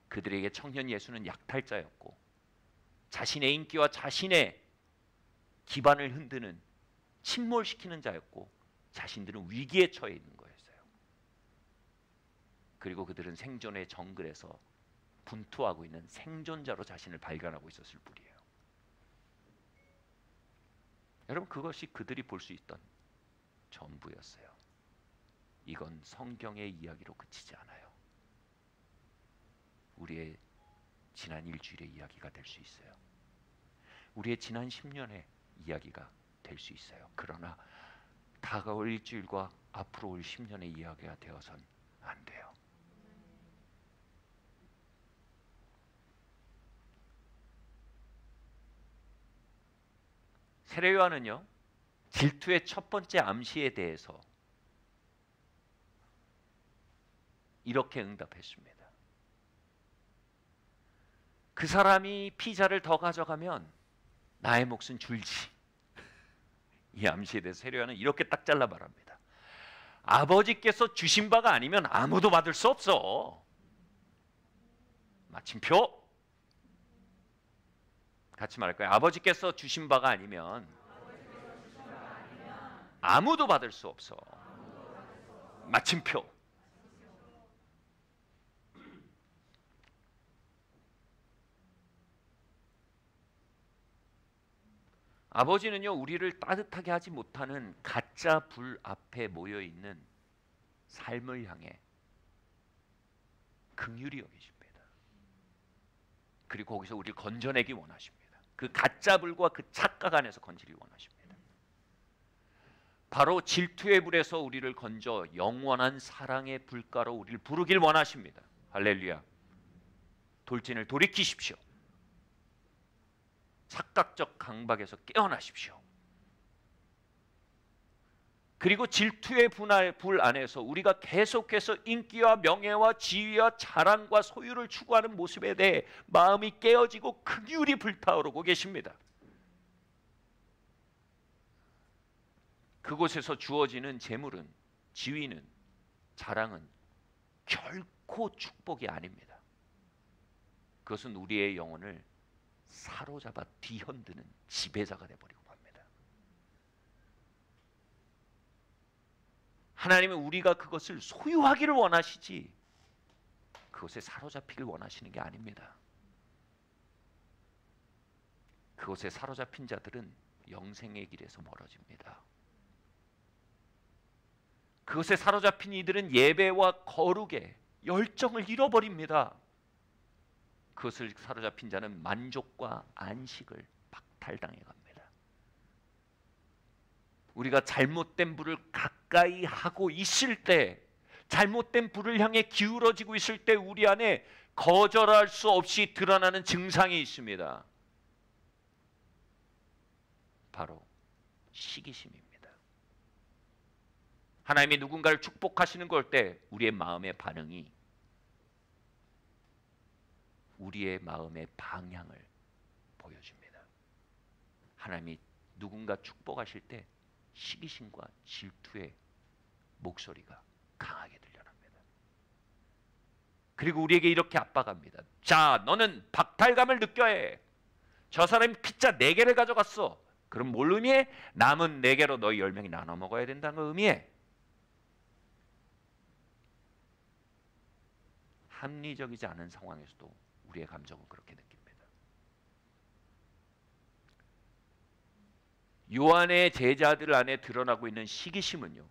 그들에게 청년 예수는 약탈자였고 자신의 인기와 자신의 기반을 흔드는 침몰시키는 자였고 자신들은 위기에 처해 있는 거였어요. 그리고 그들은 생존의 정글에서 분투하고 있는 생존자로 자신을 발견하고 있었을 뿐이에요. 여러분, 그것이 그들이 볼 수 있던 전부였어요. 이건 성경의 이야기로 그치지 않아요. 우리의 지난 일주일의 이야기가 될 수 있어요. 우리의 지난 10년의 이야기가 될 수 있어요. 그러나 다가올 일주일과 앞으로 올 10년의 이야기가 되어선 안 돼요. 세례요한은요, 질투의 첫 번째 암시에 대해서 이렇게 응답했습니다. 그 사람이 피자를 더 가져가면 나의 몫은 줄지. 이 암시에 대해서 세례요한은 이렇게 딱 잘라 말합니다. 아버지께서 주신 바가 아니면 아무도 받을 수 없어. 마침표. 같이 말할까요? 아버지께서 주신 바가 아니면 아무도 받을 수 없어. 마침표. 아버지는요, 우리를 따뜻하게 하지 못하는 가짜 불 앞에 모여 있는 삶을 향해 긍휼히 여기십니다. 그리고 거기서 우리를 건져내기 원하십니다. 그 가짜 불과 그 착각 안에서 건지기 원하십니다. 바로 질투의 불에서 우리를 건져 영원한 사랑의 불가로 우리를 부르길 원하십니다. 할렐루야. 돌진을 돌이키십시오. 착각적 강박에서 깨어나십시오. 그리고 질투의 불 안에서 우리가 계속해서 인기와 명예와 지위와 자랑과 소유를 추구하는 모습에 대해 마음이 깨어지고 긍휼이 불타오르고 계십니다. 그곳에서 주어지는 재물은, 지위는, 자랑은 결코 축복이 아닙니다. 그것은 우리의 영혼을 사로잡아 뒤흔드는 지배자가 되어버리고 맙니다. 하나님은 우리가 그것을 소유하기를 원하시지 그것에 사로잡히길 원하시는 게 아닙니다. 그것에 사로잡힌 자들은 영생의 길에서 멀어집니다. 그것에 사로잡힌 이들은 예배와 거룩에 열정을 잃어버립니다. 그것을 사로잡힌 자는 만족과 안식을 박탈당해 갑니다. 우리가 잘못된 불을 가까이 하고 있을 때, 잘못된 불을 향해 기울어지고 있을 때 우리 안에 거절할 수 없이 드러나는 증상이 있습니다. 바로 시기심입니다. 하나님이 누군가를 축복하시는 걸 때 우리의 마음의 반응이 우리의 마음의 방향을 보여줍니다. 하나님이 누군가 축복하실 때 시기심과 질투의 목소리가 강하게 들려납니다. 그리고 우리에게 이렇게 압박합니다. 자, 너는 박탈감을 느껴야 해. 저 사람이 피자 4개를 가져갔어. 그럼 뭘 의미해? 남은 4개로 너희 10명이 나눠 먹어야 된다는 걸 의미해. 합리적이지 않은 상황에서도 우리의 감정은 그렇게 느낍니다. 요한의 제자들 안에 드러나고 있는 시기심은요,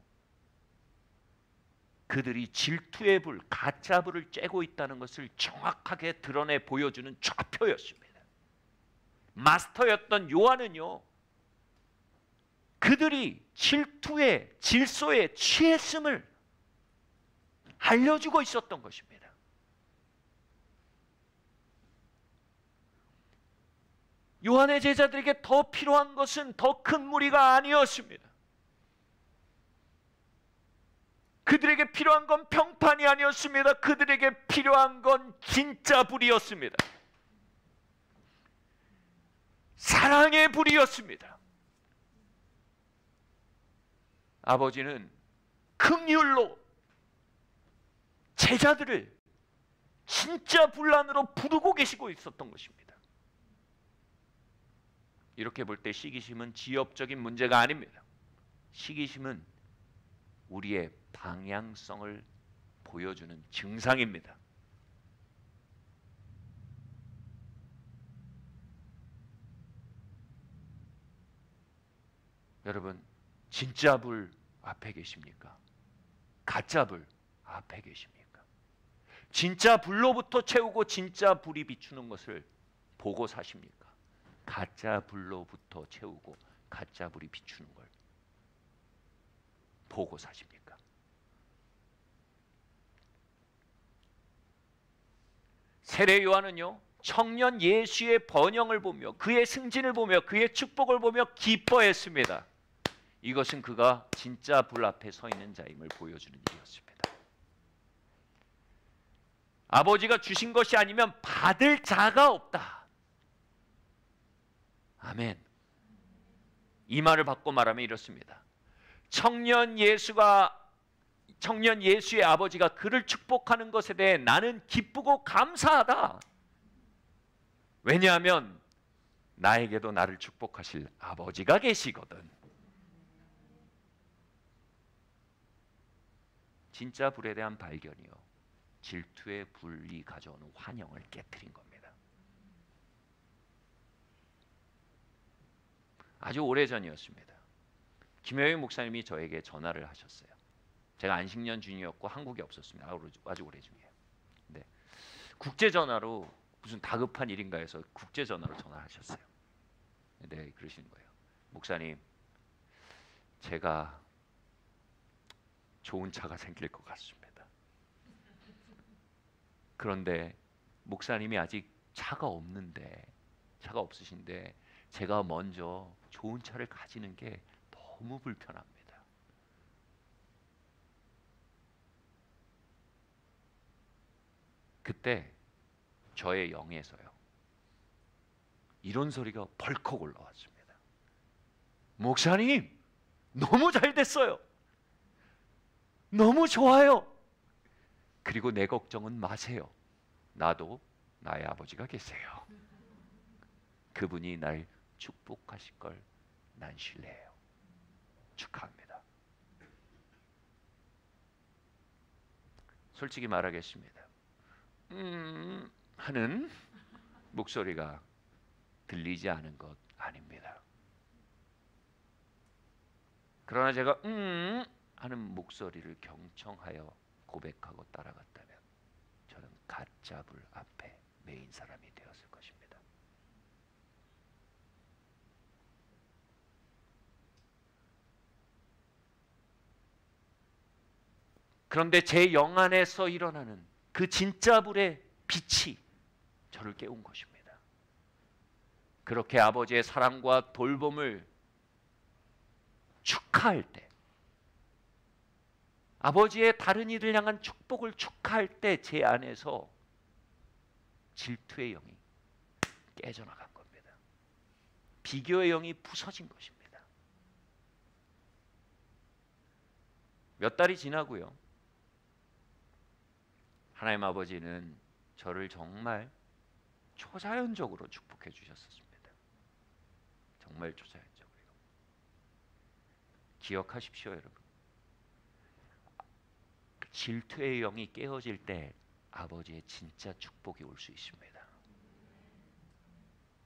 그들이 질투의 불, 가짜 불을 쬐고 있다는 것을 정확하게 드러내 보여주는 좌표였습니다. 마스터였던 요한은요, 그들이 질투의 질소에 취했음을 알려주고 있었던 것입니다. 요한의 제자들에게 더 필요한 것은 더 큰 무리가 아니었습니다. 그들에게 필요한 건 평판이 아니었습니다. 그들에게 필요한 건 진짜 불이었습니다. 사랑의 불이었습니다. 아버지는 긍휼로 제자들을 진짜 불 안으로 부르고 계시고 있었던 것입니다. 이렇게 볼 때 시기심은 지엽적인 문제가 아닙니다. 시기심은 우리의 방향성을 보여주는 증상입니다. 여러분, 진짜 불 앞에 계십니까? 가짜 불 앞에 계십니까? 진짜 불로부터 채우고 진짜 불이 비추는 것을 보고 사십니까? 가짜 불로부터 채우고 가짜 불이 비추는 걸 보고 사십니까? 세례 요한은요, 청년 예수의 번영을 보며 그의 승진을 보며 그의 축복을 보며 기뻐했습니다. 이것은 그가 진짜 불 앞에 서 있는 자임을 보여주는 일이었습니다. 아버지가 주신 것이 아니면 받을 자가 없다. 아멘. 이 말을 받고 말하면 이렇습니다. 청년 예수의 아버지가 그를 축복하는 것에 대해 나는 기쁘고 감사하다. 왜냐하면 나에게도 나를 축복하실 아버지가 계시거든. 진짜 불에 대한 발견이요, 질투의 불이 가져오는 환영을 깨트린 겁니다. 아주 오래전이었습니다. 김효영 목사님이 저에게 전화를 하셨어요. 제가 안식년 중이었고 한국에 없었습니다. 아주 오래전이에요. 근데 국제 전화로 무슨 다급한 일인가 해서 국제 전화로 전화하셨어요. 네, 그러시는 거예요. 목사님, 제가 좋은 차가 생길 것 같습니다. 그런데 목사님이 아직 차가 없으신데 제가 먼저 좋은 차를 가지는 게 너무 불편합니다. 그때 저의 영에서요, 이런 소리가 벌컥 올라왔습니다. 목사님, 너무 잘 됐어요. 너무 좋아요. 그리고 내 걱정은 마세요. 나도 나의 아버지가 계세요. 그분이 날 축복하실 걸 난 신뢰해요. 축하합니다. 솔직히 말하겠습니다. 하는 목소리가 들리지 않은 것 아닙니다. 그러나 제가 하는 목소리를 경청하여 고백하고 따라갔다면 저는 가짜 불 앞에 메인 사람이 되었을 것입니다. 그런데 제 영 안에서 일어나는 그 진짜 불의 빛이 저를 깨운 것입니다. 그렇게 아버지의 사랑과 돌봄을 축하할 때, 아버지의 다른 이들 향한 축복을 축하할 때 제 안에서 질투의 영이 깨져나간 겁니다. 비교의 영이 부서진 것입니다. 몇 달이 지나고요. 하나님 아버지는 저를 정말 초자연적으로 축복해 주셨습니다. 정말 초자연적으로. 기억하십시오, 여러분. 질투의 영이 깨어질 때 아버지의 진짜 축복이 올 수 있습니다.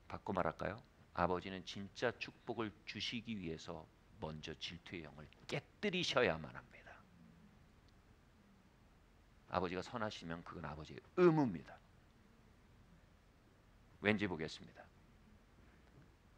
바꿔 말할까요? 아버지는 진짜 축복을 주시기 위해서 먼저 질투의 영을 깨뜨리셔야만 합니다. 아버지가 선하시면 그건 아버지의 의무입니다. 왠지 보겠습니다.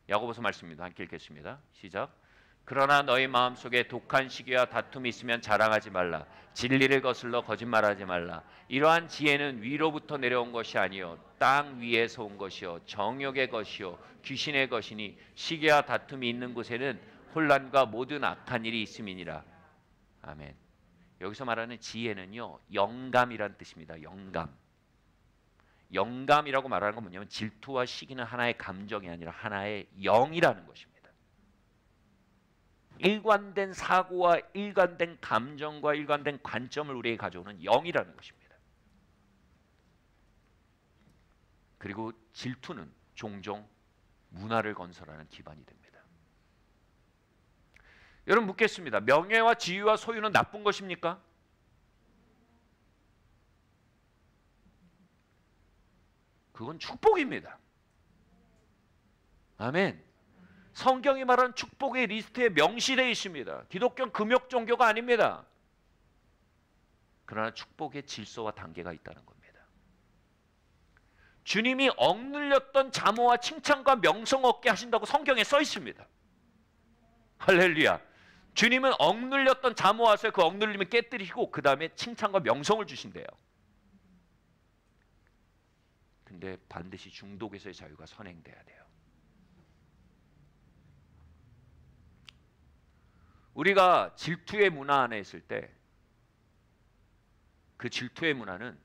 야고보서 말씀입니다. 함께 읽겠습니다. 시작. 그러나 너희 마음속에 독한 시기와 다툼이 있으면 자랑하지 말라. 진리를 거슬러 거짓말하지 말라. 이러한 지혜는 위로부터 내려온 것이 아니요 땅 위에서 온 것이요 정욕의 것이요 귀신의 것이니 시기와 다툼이 있는 곳에는 혼란과 모든 악한 일이 있음이니라. 아멘. 여기서 말하는 지혜는요, 영감이란 뜻입니다. 영감. 영감이라고 말하는 건 뭐냐면 질투와 시기는 하나의 감정이 아니라 하나의 영이라는 것입니다. 일관된 사고와 일관된 감정과 일관된 관점을 우리에게 가져오는 영이라는 것입니다. 그리고 질투는 종종 문화를 건설하는 기반이 됩니다. 여러분 묻겠습니다. 명예와 지위와 소유는 나쁜 것입니까? 그건 축복입니다. 아멘. 성경이 말하는 축복의 리스트에 명시되어 있습니다. 기독교는 금욕 종교가 아닙니다. 그러나 축복의 질서와 단계가 있다는 겁니다. 주님이 억눌렸던 자모와 칭찬과 명성 얻게 하신다고 성경에 써 있습니다. 할렐루야. 주님은 억눌렸던 자모와서 그 억눌림을 깨뜨리시고 그 다음에 칭찬과 명성을 주신대요. 근데 반드시 중독에서의 자유가 선행돼야 돼요. 우리가 질투의 문화 안에 있을 때 그 질투의 문화는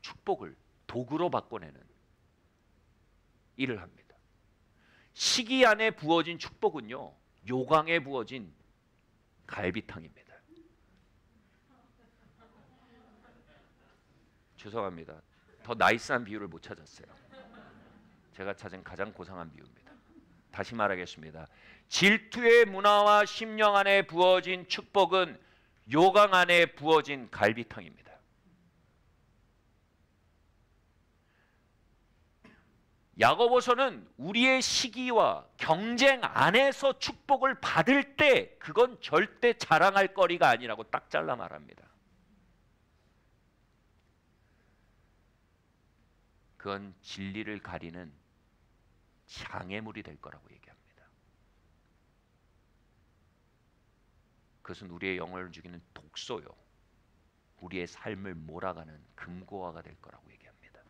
축복을 도구로 바꿔내는 일을 합니다. 시기 안에 부어진 축복은요, 요강에 부어진 갈비탕입니다. 죄송합니다. 더 나이스한 비유를 못 찾았어요. 제가 찾은 가장 고상한 비유입니다. 다시 말하겠습니다. 질투의 문화와 심령 안에 부어진 축복은 요강 안에 부어진 갈비탕입니다. 야고보서는 우리의 시기와 경쟁 안에서 축복을 받을 때 그건 절대 자랑할 거리가 아니라고 딱 잘라 말합니다. 그건 진리를 가리는 장애물이 될 거라고 얘기합니다. 그것은 우리의 영혼을 죽이는 독소요, 우리의 삶을 몰아가는 금고화가 될 거라고 얘기합니다.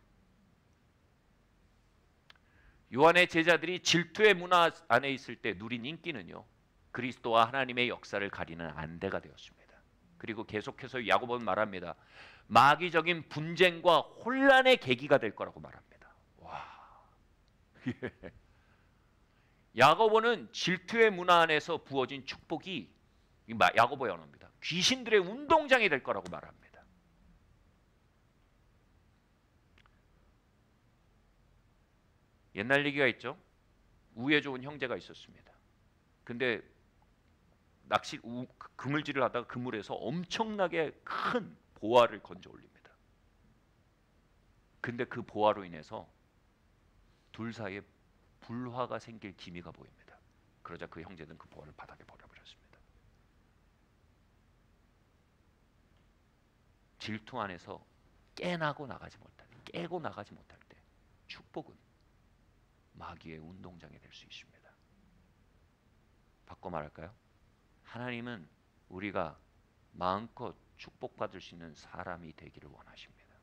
요한의 제자들이 질투의 문화 안에 있을 때 누린 인기는요, 그리스도와 하나님의 역사를 가리는 안대가 되었습니다. 그리고 계속해서 야고보는 말합니다. 마귀적인 분쟁과 혼란의 계기가 될 거라고 말합니다. 와, 야고보는 질투의 문화 안에서 부어진 축복이, 야고보의 언어입니다, 귀신들의 운동장이 될 거라고 말합니다. 옛날 얘기가 있죠. 우애 좋은 형제가 있었습니다. 근데 그물질을 하다가 그물에서 엄청나게 큰 보화를 건져 올립니다. 근데 그 보화로 인해서 둘 사이에 불화가 생길 기미가 보입니다. 그러자 그 형제는 그 보화를 바닥에 버려버렸습니다. 질투 안에서 깨고 나가지 못할 때 축복은 마귀의 운동장이 될 수 있습니다. 바꿔 말할까요? 하나님은 우리가 마음껏 축복받을 수 있는 사람이 되기를 원하십니다.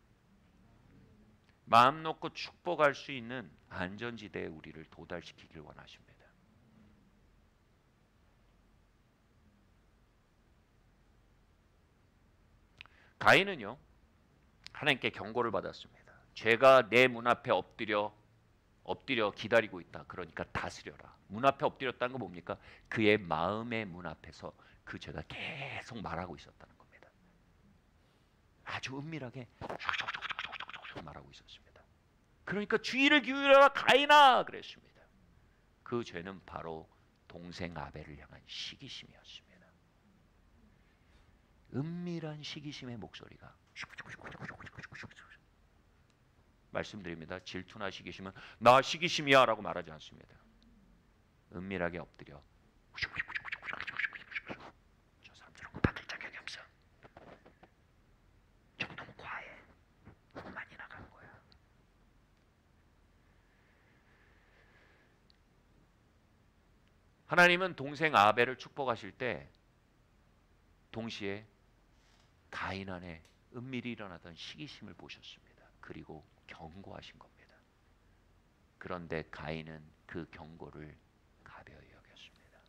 마음 놓고 축복할 수 있는 안전지대에 우리를 도달시키기를 원하십니다. 가인은요, 하나님께 경고를 받았습니다. 죄가 내 문 앞에 엎드려 기다리고 있다. 그러니까 다스려라. 문 앞에 엎드렸다는 건 뭡니까? 그의 마음의 문 앞에서 그 죄가 계속 말하고 있었다는 겁니다. 아주 은밀하게 말하고 있었습니다. 그러니까 주의를 기울여라 가인아 그랬습니다. 그 죄는 바로 동생 아벨을 향한 시기심이었습니다. 은밀한 시기심의 목소리가 말씀드립니다. 질투나 시기심은 나 시기심이야 라고 말하지 않습니다. 은밀하게 엎드려 저 사람들은 받을 자격이 없어. 저거 너무 과해. 너무 많이 나간 거야. 하나님은 동생 아벨을 축복하실 때 동시에 가인 안에 은밀히 일어나던 시기심을 보셨습니다. 그리고 경고하신 겁니다. 그런데 가인은 그 경고를 가벼이 여겼습니다.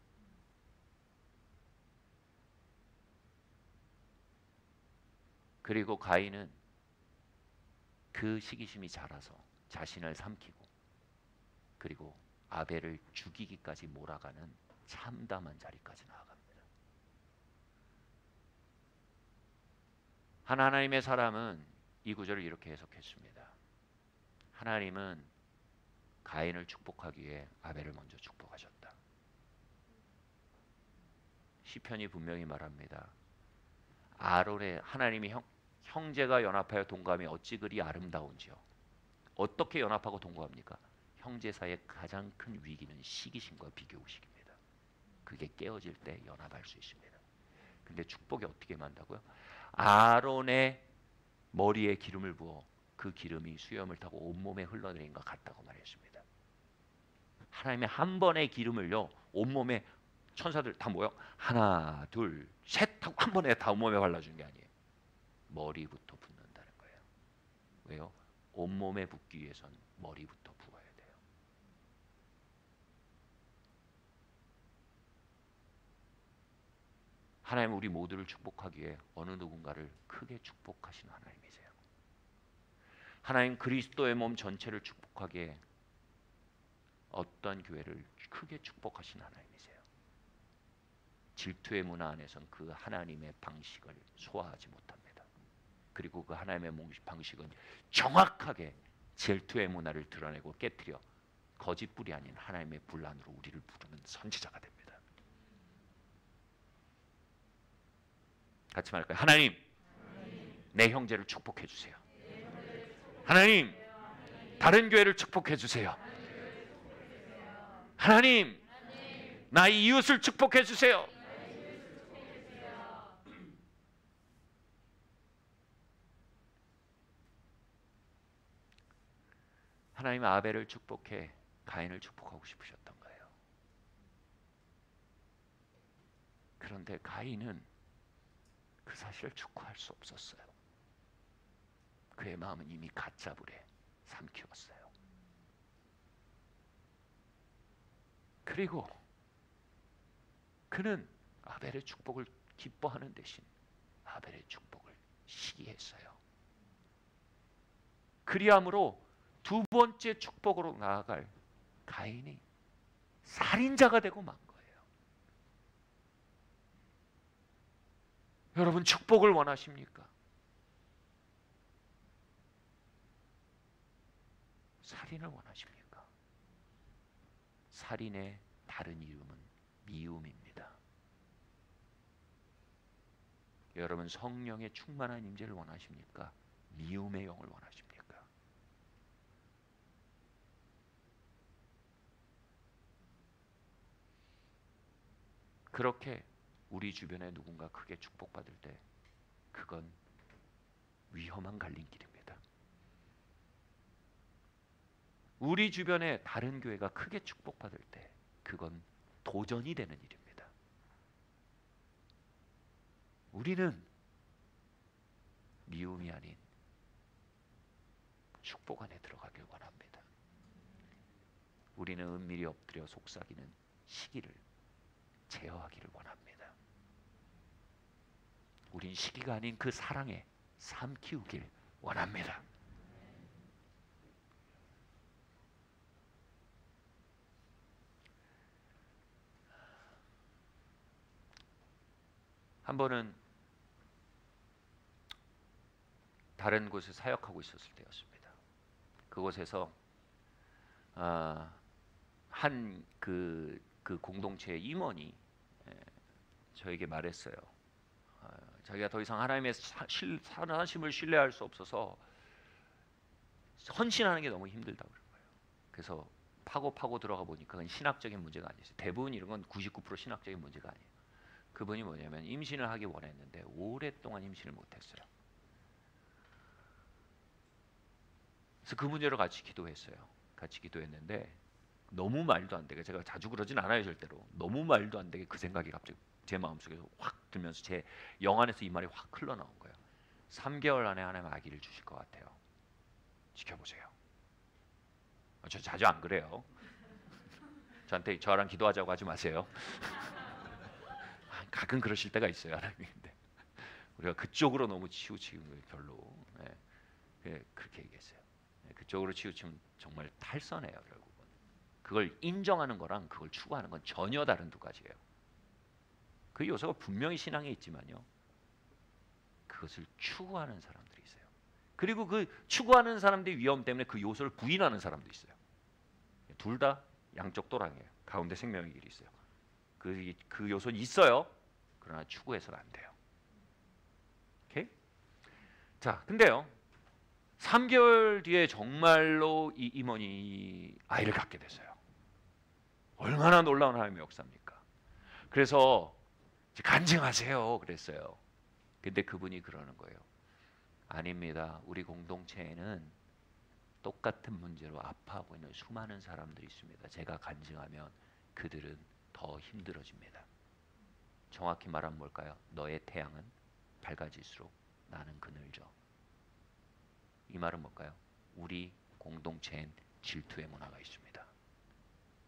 그리고 가인은 그 시기심이 자라서 자신을 삼키고 그리고 아벨을 죽이기까지 몰아가는 참담한 자리까지 나아갑니다. 하나님의 사람은 이 구절을 이렇게 해석했습니다. 하나님은 가인을 축복하기 위해 아벨을 먼저 축복하셨다. 시편이 분명히 말합니다. 아론의 하나님이 형제가 연합하여 동거함이 어찌 그리 아름다운지요. 어떻게 연합하고 동거합니까? 형제 사이의 가장 큰 위기는 시기심과 비교의식입니다. 그게 깨어질 때 연합할 수 있습니다. 근데 축복이 어떻게 만다고요? 아론의 머리에 기름을 부어 그 기름이 수염을 타고 온몸에 흘러내린 것 같다고 말했습니다. 하나님의 한 번의 기름을요 온몸에 천사들 다 모여 하나 둘 셋 하고 한 번에 다 온몸에 발라주는 게 아니에요. 머리부터 붓는다는 거예요. 왜요? 온몸에 붓기 위해선 머리부터 부어야 돼요. 하나님은 우리 모두를 축복하기 위해 어느 누군가를 크게 축복하시는 하나님이세요. 하나님 그리스도의 몸 전체를 축복하기에 어떤 교회를 크게 축복하신 하나님이세요. 질투의 문화 안에선 그 하나님의 방식을 소화하지 못합니다. 그리고 그 하나님의 방식은 정확하게 질투의 문화를 드러내고 깨뜨려 거짓불이 아닌 하나님의 분란으로 우리를 부르는 선지자가 됩니다. 같이 말할까요? 하나님, 내 형제를 축복해 주세요. 하나님, 다른 교회를 축복해 주세요. 하나님, 나의 이웃을 축복해 주세요. 하나님 아벨을 축복해 가인을 축복하고 싶으셨던 거예요. 그런데 가인은 그 사실을 축구할 수 없었어요. 그의 마음은 이미 가짜불에 삼키웠어요. 그리고 그는 아벨의 축복을 기뻐하는 대신 아벨의 축복을 시기했어요. 그리함으로 두 번째 축복으로 나아갈 가인이 살인자가 되고 만 거예요. 여러분 축복을 원하십니까? 살인을 원하십니까? 살인의 다른 이름은 미움입니다. 여러분 성령의 충만한 임재를 원하십니까? 미움의 영을 원하십니까? 그렇게 우리 주변에 누군가 크게 축복받을 때 그건 위험한 갈림길입니다. 우리 주변에 다른 교회가 크게 축복받을 때 그건 도전이 되는 일입니다. 우리는 미움이 아닌 축복 안에 들어가길 원합니다. 우리는 은밀히 엎드려 속삭이는 시기를 제어하기를 원합니다. 우린 시기가 아닌 그 사랑에 삶 키우길 원합니다. 한 번은 다른 곳에 사역하고 있었을 때였습니다. 그곳에서 한 그 공동체의 임원이 저에게 말했어요. 자기가 더 이상 하나님의 사랑하심을 신뢰할 수 없어서 헌신하는 게 너무 힘들다고 그런 거예요. 그래서 파고 들어가 보니까 그건 신학적인 문제가 아니었어요. 대부분 이런 건 99% 신학적인 문제가 아니에요. 그분이 뭐냐면 임신을 하기 원했는데 오랫동안 임신을 못했어요. 그래서 그 문제로 같이 기도했어요. 같이 기도했는데 너무 말도 안 되게, 제가 자주 그러진 않아요 절대로, 너무 말도 안 되게 그 생각이 갑자기 제 마음속에서 확 들면서 제 영안에서 이 말이 확 흘러나온 거예요. 3개월 안에 하나님 아기를 주실 것 같아요. 지켜보세요. 저 자주 안 그래요. 저한테 저랑 기도하자고 하지 마세요. 가끔 그러실 때가 있어요, 하나님인데 우리가 그쪽으로 너무 치우치는 거예요. 별로. 그렇게 얘기했어요. 그쪽으로 치우치면 정말 탈선해요. 결국은 그걸 인정하는 거랑 그걸 추구하는 건 전혀 다른 두 가지예요. 그 요소가 분명히 신앙에 있지만요, 그것을 추구하는 사람들이 있어요. 그리고 그 추구하는 사람들의 위험 때문에 그 요소를 부인하는 사람도 있어요. 둘 다 양쪽 도랑이에요. 가운데 생명의 길이 있어요. 그 요소는 있어요. 그러나 추구해서는 안 돼요. 오케이? 자, 근데요, 3개월 뒤에 정말로 이 임원이 아이를 갖게 됐어요. 얼마나 놀라운 하나님의 역사입니까? 그래서 간증하세요 그랬어요. 근데 그분이 그러는 거예요. 아닙니다. 우리 공동체에는 똑같은 문제로 아파하고 있는 수많은 사람들이 있습니다. 제가 간증하면 그들은 더 힘들어집니다. 정확히 말하면 뭘까요? 너의 태양은 밝아질수록 나는 그늘져. 이 말은 뭘까요? 우리 공동체엔 질투의 문화가 있습니다.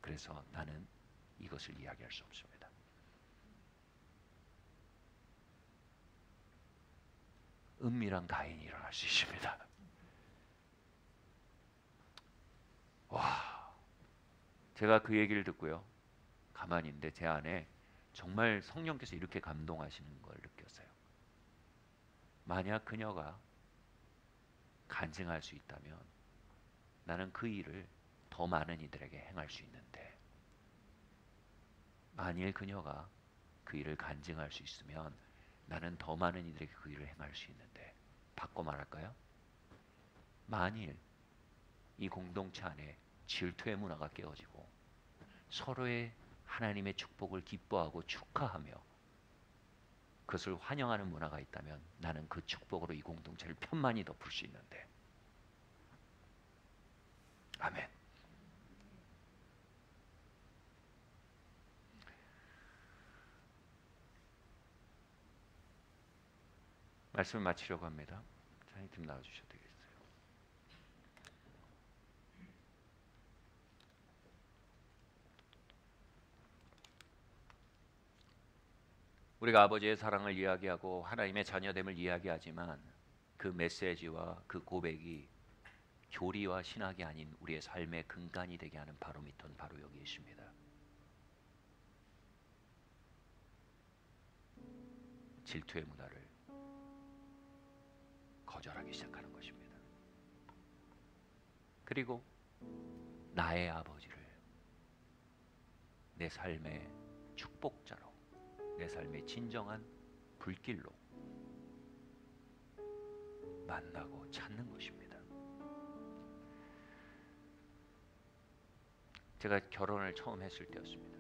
그래서 나는 이것을 이야기할 수 없습니다. 은밀한 가인이 일어날 수 있습니다. 와, 제가 그 얘기를 듣고요, 가만히 있는데 제 안에 정말 성령께서 이렇게 감동하시는 걸 느꼈어요. 만약 그녀가 간증할 수 있다면 나는 그 일을 더 많은 이들에게 행할 수 있는데, 만일 그녀가 그 일을 간증할 수 있으면 나는 더 많은 이들에게 그 일을 행할 수 있는데, 바꿔 말할까요? 만일 이 공동체 안에 질투의 문화가 깨어지고 서로의 하나님의 축복을 기뻐하고 축하하며 그것을 환영하는 문화가 있다면 나는 그 축복으로 이 공동체를 편만히 덮을 수 있는데. 아멘. 말씀을 마치려고 합니다. 찬이팀 나와주셔도 되겠어요. 우리가 아버지의 사랑을 이야기하고 하나님의 자녀됨을 이야기하지만 그 메시지와 그 고백이 교리와 신학이 아닌 우리의 삶의 근간이 되게 하는 바로미터는 바로 여기 있습니다. 질투의 문화를 거절하기 시작하는 것입니다. 그리고 나의 아버지를 내 삶의 축복자로, 내 삶의 진정한 불길로 만나고 찾는 것입니다. 제가 결혼을 처음 했을 때였습니다.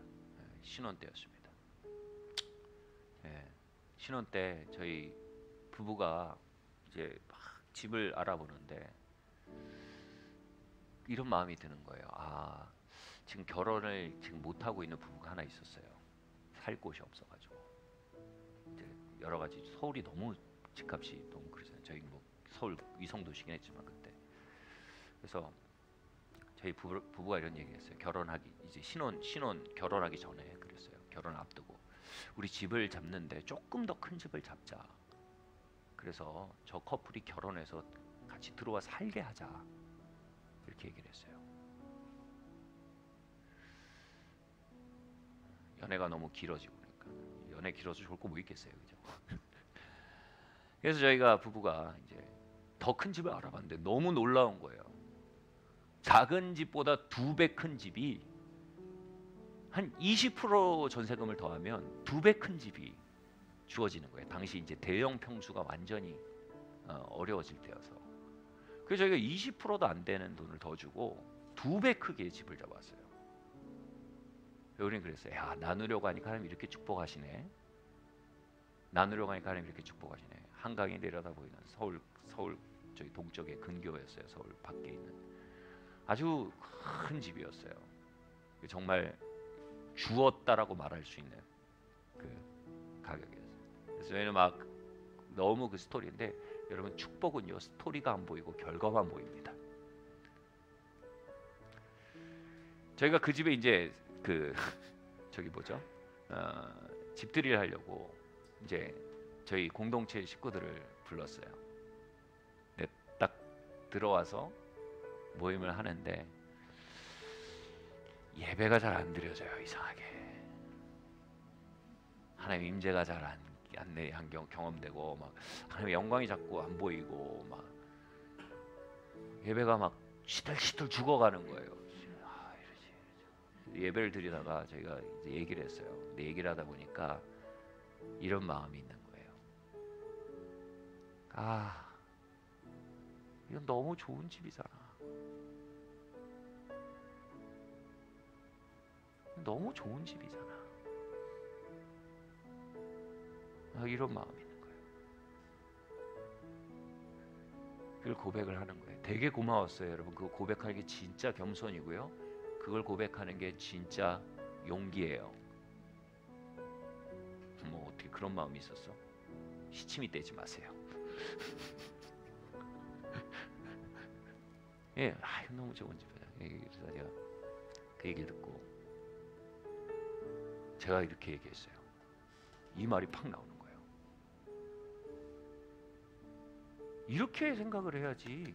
신혼 때였습니다. 신혼 때 저희 부부가 이제 막 집을 알아보는데 이런 마음이 드는 거예요. 아, 지금 결혼을 지금 못 하고 있는 부부가 하나 있었어요. 살 곳이 없어가지고 이제 여러 가지 서울이 너무 집값이 너무 그러잖아요. 저희 뭐 서울 위성도시긴 했지만 그때. 그래서 저희 부부가 이런 얘기했어요. 결혼하기 이제 신혼 결혼하기 전에 그랬어요. 결혼 앞두고 우리 집을 잡는데 조금 더 큰 집을 잡자. 그래서 저 커플이 결혼해서 같이 들어와 살게 하자. 이렇게 얘기를 했어요. 연애가 너무 길어지고 그러니까 연애 길어서 좋을 거 뭐 있겠어요, 그죠? 그래서 저희가 부부가 이제 더 큰 집을 알아봤는데 너무 놀라운 거예요. 작은 집보다 2배 큰 집이 한 20% 전세금을 더하면 2배 큰 집이 주어지는 거예요. 당시 이제 대형 평수가 완전히 어려워질 때여서. 그래서 저희가 20%도 안 되는 돈을 더 주고 2배 크기의 집을 잡았어요. 우리는 그랬어요. 야, 나누려고 하니까 하나님 이렇게 축복하시네. 나누려고 하니까 하나님 이렇게 축복하시네. 한강이 내려다 보이는 서울 저희 동쪽의 근교였어요. 서울 밖에 있는 아주 큰 집이었어요. 정말 주었다라고 말할 수 있는 그 가격이었어요. 그래서 저희는 막 너무 그 스토리인데 여러분 축복은요 스토리가 안 보이고 결과만 보입니다. 저희가 그 집에 이제 그 저기 뭐죠? 집들이를 하려고 이제 저희 공동체 식구들을 불렀어요. 네, 딱 들어와서 모임을 하는데 예배가 잘 안 드려져요. 이상하게 하나님 임재가 잘 안 경험되고 막 하나님의 영광이 자꾸 안 보이고 막 예배가 막 시들시들 죽어가는 거예요. 아, 이러지. 예배를 드리다가 저희가 이제 얘기를 했어요. 근데 얘기를 하다 보니까 이런 마음이 있는 거예요. 아, 이건 너무 좋은 집이잖아. 너무 좋은 집이잖아. 이런 마음이 있는 거예요. 그걸 고백을 하는 거예요. 되게 고마웠어요, 여러분. 그거 고백하는 게 진짜 겸손이고요. 그걸 고백하는 게 진짜 용기예요. 뭐 어떻게 그런 마음이 있었어? 시침이 떼지 마세요. 예, 이거 너무 좋은 집이다. 그래서 제가 그 얘기를 듣고 제가 이렇게 얘기했어요. 이 말이 팍 나오는 거예요. 이렇게 생각을 해야지.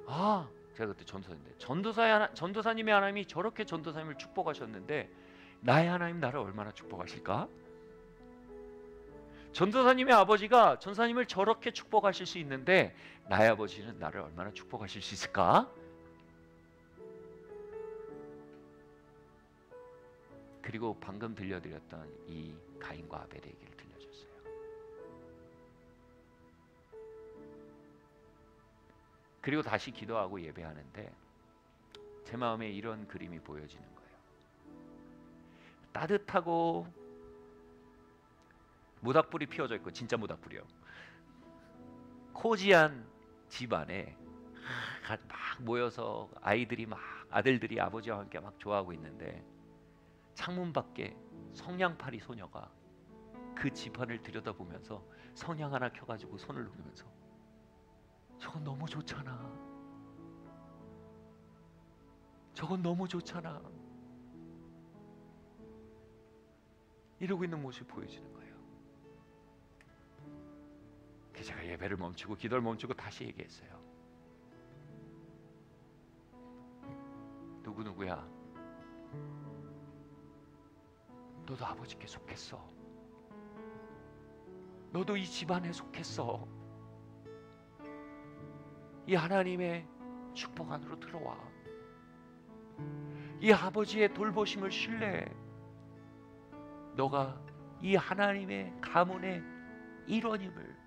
아, 제가 그때 전도사인데 전도사님의 하나님이 저렇게 전도사님을 축복하셨는데 나의 하나님 나를 얼마나 축복하실까? 전도사님의 아버지가 전도사님을 저렇게 축복하실 수 있는데 나의 아버지는 나를 얼마나 축복하실 수 있을까? 그리고 방금 들려드렸던 이 가인과 아벨의 얘기를 들려줬어요. 그리고 다시 기도하고 예배하는데 제 마음에 이런 그림이 보여지는 거예요. 따뜻하고 모닥불이 피워져 있고 진짜 모닥불이요. 코지한 집 안에 막 모여서 아들들이 아버지와 함께 막 좋아하고 있는데 창문 밖에 성냥팔이 소녀가 그 집안을 들여다보면서 성냥 하나 켜가지고 손을 녹이면서 저건 너무 좋잖아. 저건 너무 좋잖아. 이러고 있는 모습이 보여지는 거예요. 그래서 제가 예배를 멈추고 기도를 멈추고 다시 얘기했어요. 누구야? 너도 아버지께 속했어. 너도 이 집안에 속했어. 이 하나님의 축복 안으로 들어와. 이 아버지의 돌보심을 신뢰해. 너가 이 하나님의 가문의 일원임을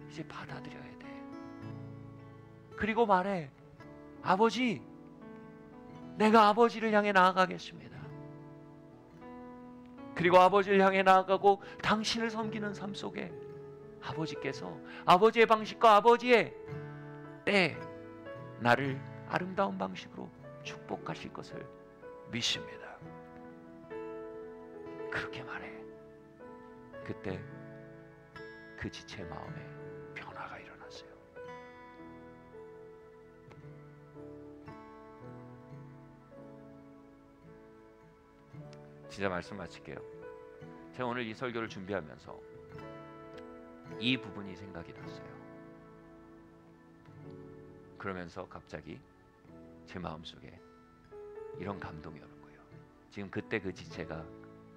이제 받아들여야 돼. 그리고 말해, 아버지, 내가 아버지를 향해 나아가겠습니다. 그리고 아버지를 향해 나아가고 당신을 섬기는 삶 속에 아버지께서 아버지의 방식과 아버지의 때 나를 아름다운 방식으로 축복하실 것을 믿습니다. 그렇게 말해. 그때 그 지체의 마음에 변화가 일어났어요. 진짜 말씀 마칠게요. 제가 오늘 이 설교를 준비하면서 이 부분이 생각이 났어요. 그러면서 갑자기 제 마음속에 이런 감동이 오는 거예요. 지금 그때 그 지체가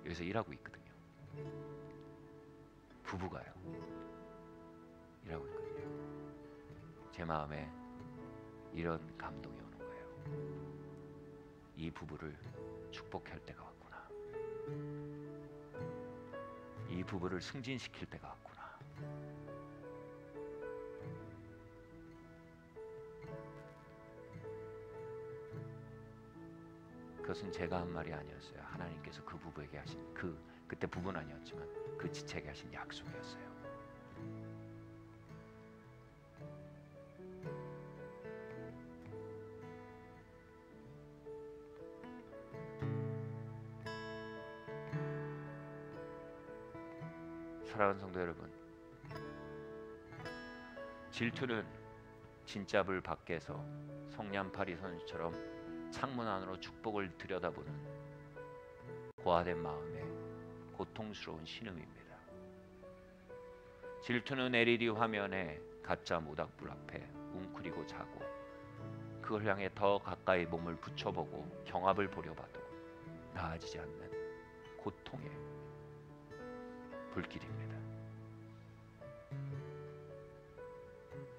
여기서 일하고 있거든요. 부부가요. 일하고 있거든요. 제 마음에 이런 감동이 오는 거예요. 이 부부를 축복할 때가 왔구나. 이 부부를 승진시킬 때가 왔구나. 그것은 제가 한 말이 아니었어요. 하나님께서 그 부부에게 하신 그때 부부는 아니었지만 그 지체에게 하신 약속이었어요. 사랑하는 성도 여러분, 질투는 진짜불 밖에서 성냥팔이 선수처럼 창문 안으로 축복을 들여다보는 고아된 마음의 고통스러운 신음입니다. 질투는 LED 화면에 가짜 모닥불 앞에 웅크리고 자고 그걸 향해 더 가까이 몸을 붙여보고 경합을 벌여봐도 나아지지 않는 고통의 불길입니다.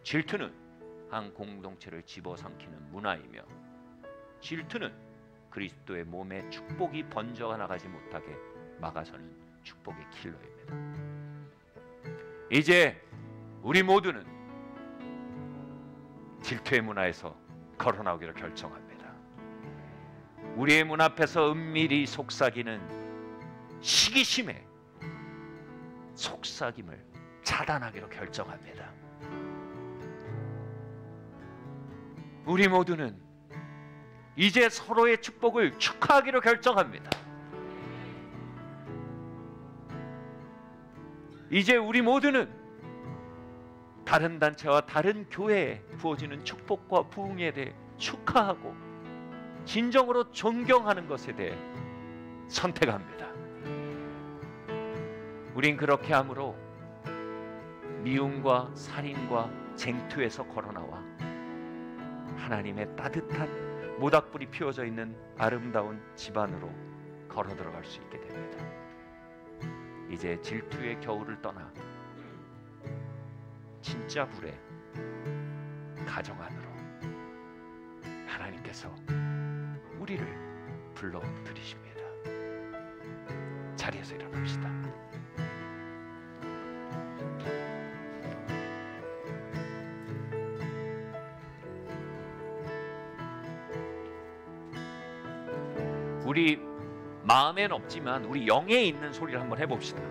질투는 한 공동체를 집어삼키는 문화이며 질투는 그리스도의 몸에 축복이 번져 나가지 못하게 막아서는 축복의 킬러입니다. 이제 우리 모두는 질투의 문화에서 걸어나오기로 결정합니다. 우리의 문 앞에서 은밀히 속삭이는 시기심의 속삭임을 차단하기로 결정합니다. 우리 모두는 이제 서로의 축복을 축하하기로 결정합니다. 이제 우리 모두는 다른 단체와 다른 교회에 부어지는 축복과 부흥에 대해 축하하고 진정으로 존경하는 것에 대해 선택합니다. 우린 그렇게 함으로 미움과 살인과 쟁투에서 걸어나와 하나님의 따뜻한 모닥불이 피워져 있는 아름다운 집안으로 걸어 들어갈 수 있게 됩니다. 이제 질투의 겨울을 떠나 진짜 불의 가정 안으로 하나님께서 우리를 불러들이십니다. 자리에서 일어납시다. 우리 마음엔 없지만 우리 영에 있는 소리를 한번 해봅시다.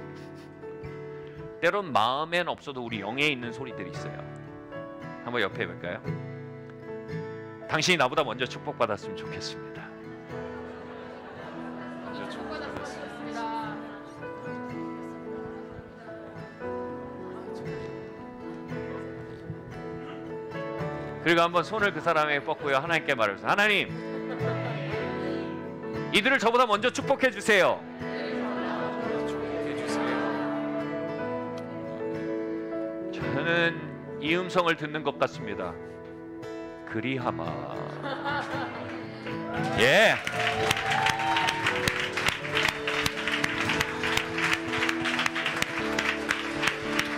때론 마음엔 없어도 우리 영에 있는 소리들이 있어요. 한번 옆에 볼까요? 당신이 나보다 먼저 축복받았으면 좋겠습니다. 먼저 축복받았으면 좋겠습니다. 그리고 한번 손을 그 사람에게 뻗고요. 하나님께 말해보세요. 하나님, 이들을 저보다 먼저 축복해 주세요. 저는 이 음성을 듣는 것 같습니다. 그리하마. 예.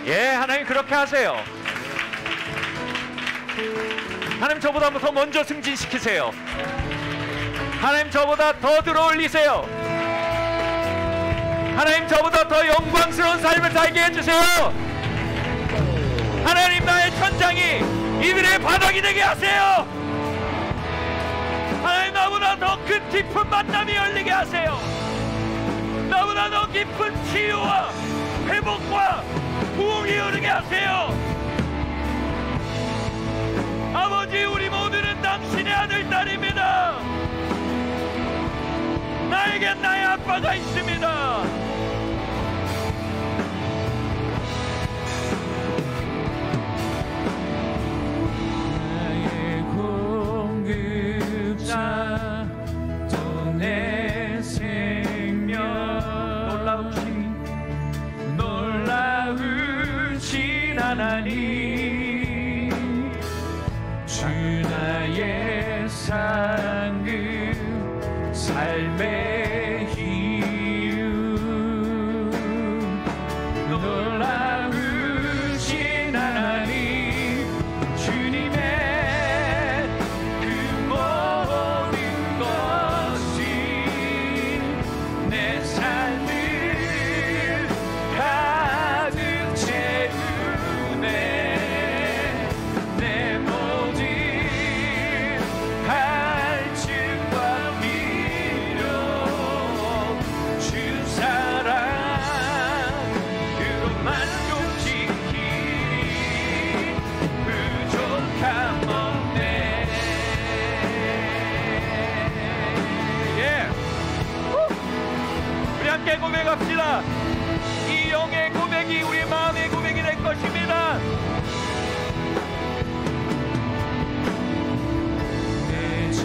예, 하나님 그렇게 하세요. 하나님 저보다 더 먼저 승진시키세요. 하나님 저보다 더 들어올리세요. 하나님 저보다 더 영광스러운 삶을 살게 해주세요. 하나님 나의 천장이 이들의 바닥이 되게 하세요. 하나님 나보다 더 큰 깊은 만남이 열리게 하세요. 나보다 더 깊은 치유와 회복과 부흥이 이르게 하세요. 아버지, 우리 모두는 당신의 거기에 나의 아빠가 있습니다. 나의 공급자 또 내 생명 놀라우신 하나님 주 나의 상급 삶의 이유 놀라우신 하나님 주님의 그 모든 것이 내 삶을 가득 채우네 내 모든 갈증과 미련 주 사랑으로 만족시키 부족함 없네. 예. 우리 함께 고백합시다. 이 영의 고백이 우리 마음의 고백이 될 것입니다. 내 주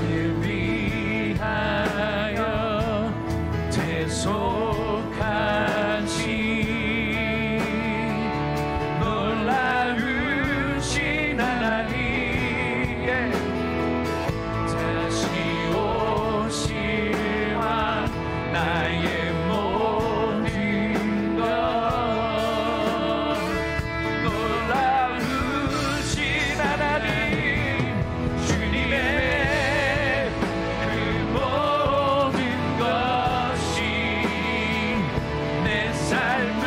위하여 대속하신 놀라우신 하나님 다시 오실 왕 나의 모든 것 놀라우신 하나님 주님의 그 모든 것이 내 삶을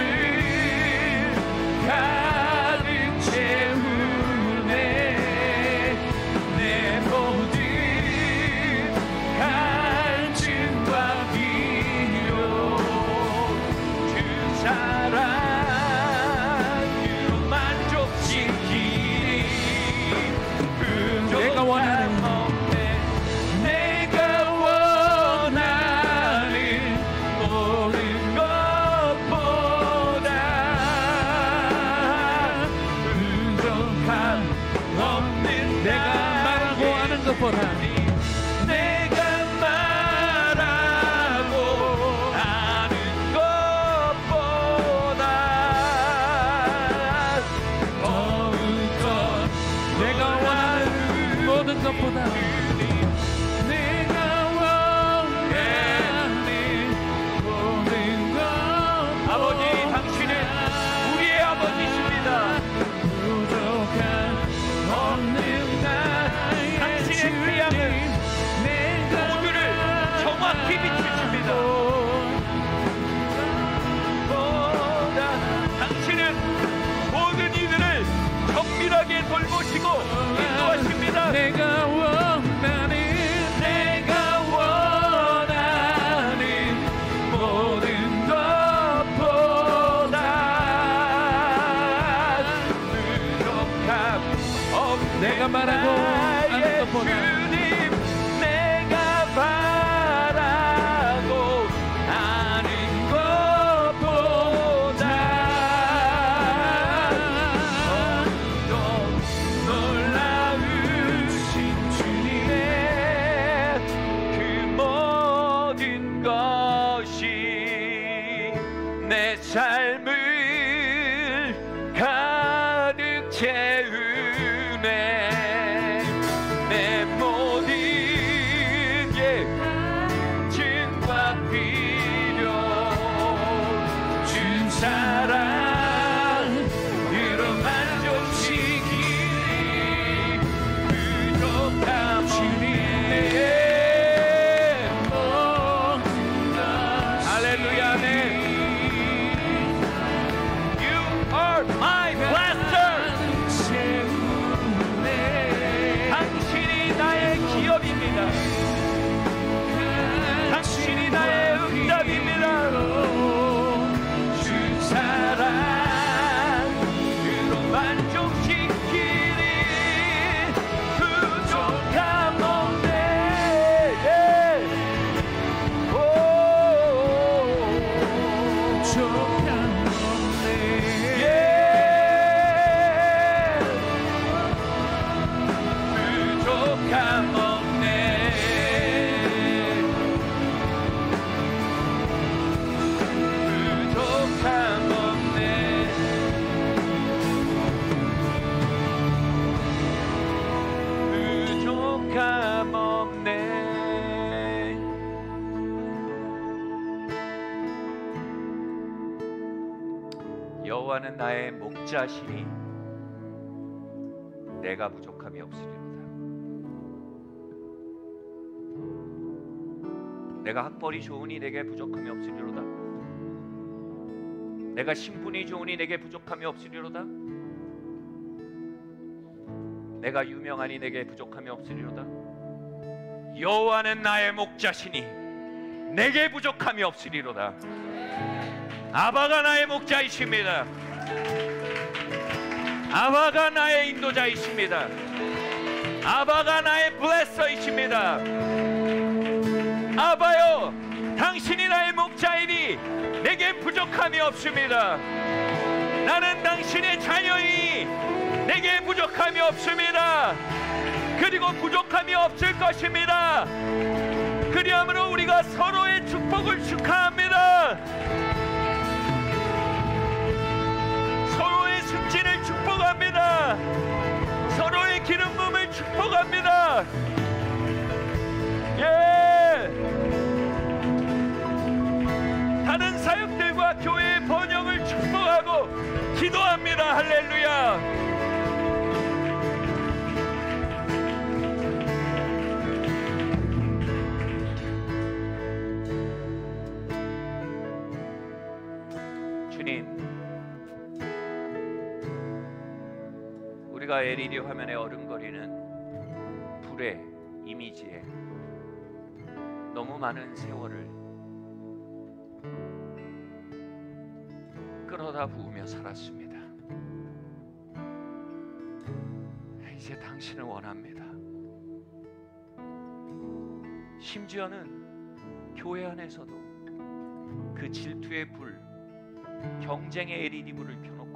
가득 채우네 내 모든 갈증과 비료 주 사랑으로 만족시키니 내가 원하는 내가 원하는 모든 것보다 부족함 없는 내가 말하고 하는 것보다 내가 말하고 하는 것보다 더욱더 내가 원하는 모든 것보다 내가 원하는 모든 것 아버지 당신은 우리의 아버지십니다. 부족함 없는 당신의 귀함은 모두를 정확히 비추십니다. 당신은 모든 이들을 정밀하게 돌보시고 인도하십니다. 내가 원하는 모든 것보다 부족함 없는 내가 말하고 하는 것보다 주님 내가 바라고 하는 것보다 더 놀라우신 주님의 그 모든 것이 내 삶을 가득 채우네 내 모든 증과 필요 준 사랑으로 만족시키니 부족함 없네. 할렐루야. 네. You are my blesser. 당신이 나의 기업입니다. 당신이 나의 응답입니다. 주 사랑으로 만족시키니 부족함 없네. 오 여호와는 나의 목자시니 내가 부족함이 없으리로다. 내가 학벌이 좋으니 내게 부족함이 없으리로다. 내가 신분이 좋으니 내게 부족함이 없으리로다. 내가 유명하니 내게 부족함이 없으리로다. 여호와는 나의 목자시니 내게 부족함이 없으리로다. 아바가 나의 목자이십니다. 아바가 나의 인도자이십니다. 아바가 나의 블레서이십니다. 아바요, 당신이 나의 목자이니 내게 부족함이 없습니다. 나는 당신의 자녀이니 내게 부족함이 없습니다. 그리고 부족함이 없을 것입니다. 그리함으로 우리가 서로의 축복을 축하합니다. 서로의 승진을 축복합니다. 서로의 기름 부음을 축복합니다. 다른 사역들과 교회의 번영을 축복하고 기도합니다. 할렐루야. 주님, 우리가 LED 화면에 어른거리는 불의 이미지에 너무 많은 세월을 끌어다 부으며 살았습니다. 이제 당신을 원합니다. 심지어는 교회 안에서도 그 질투의 불, 경쟁의 LED 불을 켜놓고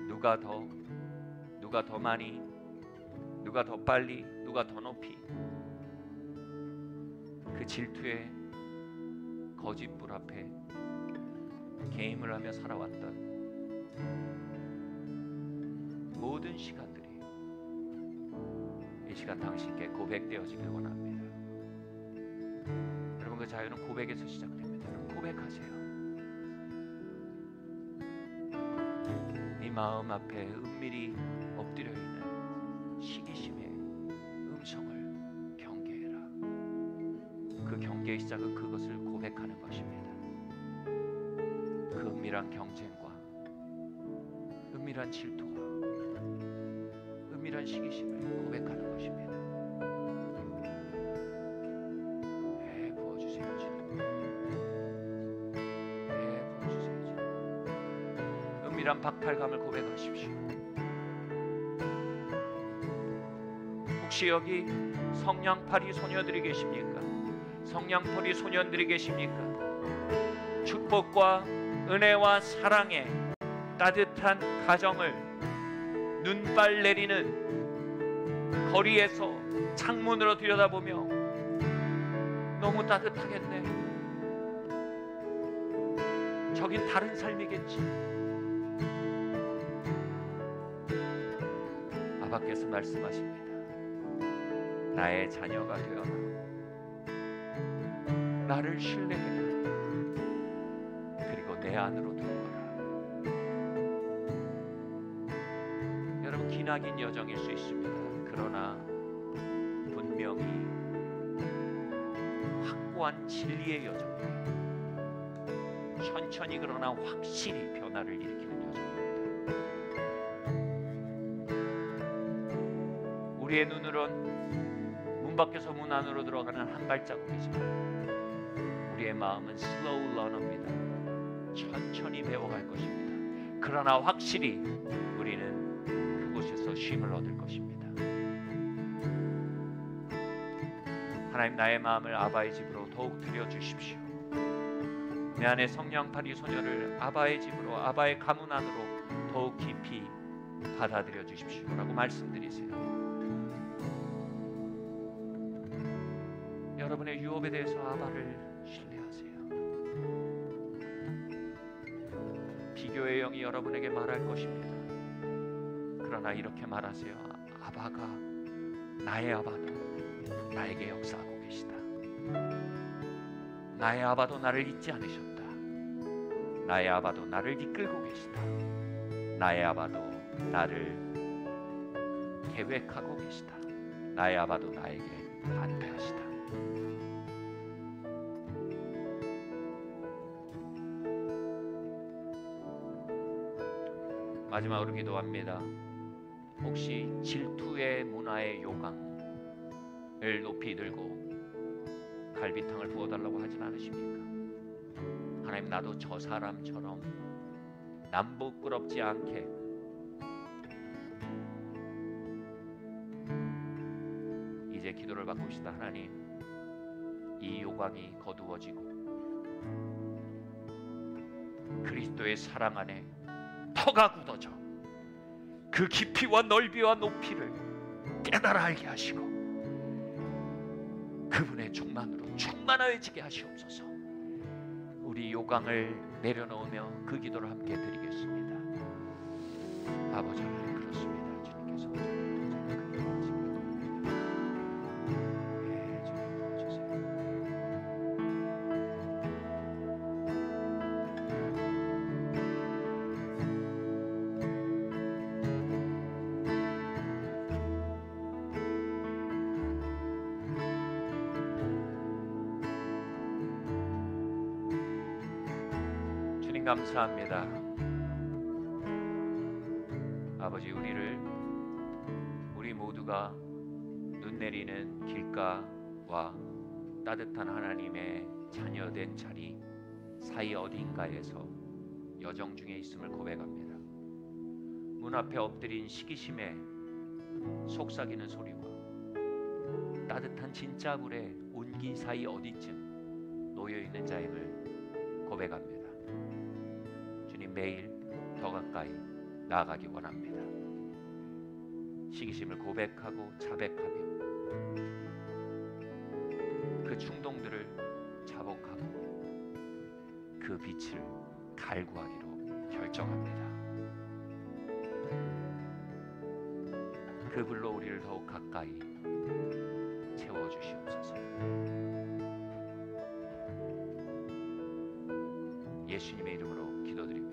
누가 더 많이, 누가 더 빨리, 누가 더 높이, 그 질투의 거짓 불 앞에 게임을 하며 살아왔던 모든 시간들이 이 시간 당신께 고백되어지길 원합니다. 여러분, 그 자유는 고백에서 시작됩니다. 여러분, 고백하세요. 네 마음 앞에 은밀히 엎드려 있는 시기심의 음성을 경계해라. 그 경계의 시작은 그것을 고백하는 것입니다. 그 은밀한 경쟁과 은밀한 질투와 은밀한 시기심을 고백하는 것입니다. 네, 부어주세요 주님. 네, 부어주세요 주님. 은밀한 박탈감을 고백하십시오. 혹시 여기 성냥팔이 소녀들이 계십니까? 성냥팔이 소년들이 계십니까? 축복과 은혜와 사랑의 따뜻한 가정을 눈발 내리는 거리에서 창문으로 들여다보며 너무 따뜻하겠네, 저긴 다른 삶이겠지. 아바께서 말씀하십니다. 나의 자녀가 되어라. 나를 신뢰해라. 그리고 내 안으로 들어와라. 여러분, 기나긴 여정일 수 있습니다. 그러나 분명히 확고한 진리의 여정이에요. 천천히 그러나 확실히 변화를 일으키는 여정입니다. 우리의 눈으론 문 밖에서 문 안으로 들어가는 한 발자국이지만 우리의 마음은 슬로우 러너입니다. 천천히 배워갈 것입니다. 그러나 확실히 우리는 그곳에서 쉼을 얻을 것입니다. 하나님, 나의 마음을 아바의 집으로 더욱 들여주십시오. 내 안에 성냥팔이 소녀를 아바의 집으로, 아바의 가문 안으로 더욱 깊이 받아들여 주십시오 라고 말씀드리세요. 여러분의 유업에 대해서 아바를 신뢰하세요. 비교의 영이 여러분에게 말할 것입니다. 그러나 이렇게 말하세요. 아바가, 나의 아바도 나에게 역사하고 계시다. 나의 아바도 나를 잊지 않으셨다. 나의 아바도 나를 이끌고 계시다. 나의 아바도 나를 계획하고 계시다. 나의 아바도 나에게 안패하시다. 마지막으로 기도합니다. 혹시 질투의 문화의 요강을 높이 들고 갈비탕을 부어달라고 하진 않으십니까? 하나님, 나도 저 사람처럼 남 부끄럽지 않게 이제 기도를 받고 싶다. 하나님, 이 요강이 거두어지고 그리스도의 사랑 안에 터가 굳어져 그 깊이와 넓이와 높이를 깨달아 알게 하시고 그분의 충만으로 충만해지게 하시옵소서. 우리 요강을 내려놓으며 그 기도를 함께 드리겠습니다. 아버지 하나님, 그렇습니다. 주님께서 주님 도와주세요. 주님 감사합니다. 아버지, 우리 모두가 눈 내리는 길가와 따뜻한 하나님의 자녀된 자리 사이 어딘가에서 여정 중에 있음을 고백합니다. 문 앞에 엎드린 시기심에 속삭이는 소리와 따뜻한 진짜 불의 온기 사이 어디쯤 놓여있는 자임을 고백합니다. 주님, 매일 더 가까이 나아가기 원합니다. 시기심을 고백하고 자백하며 그 충동들을 자복하고 그 빛을 갈구하기로 결정합니다. 그 불로 우리를 더욱 가까이 채워주시옵소서. 예수님의 이름으로 기도드립니다.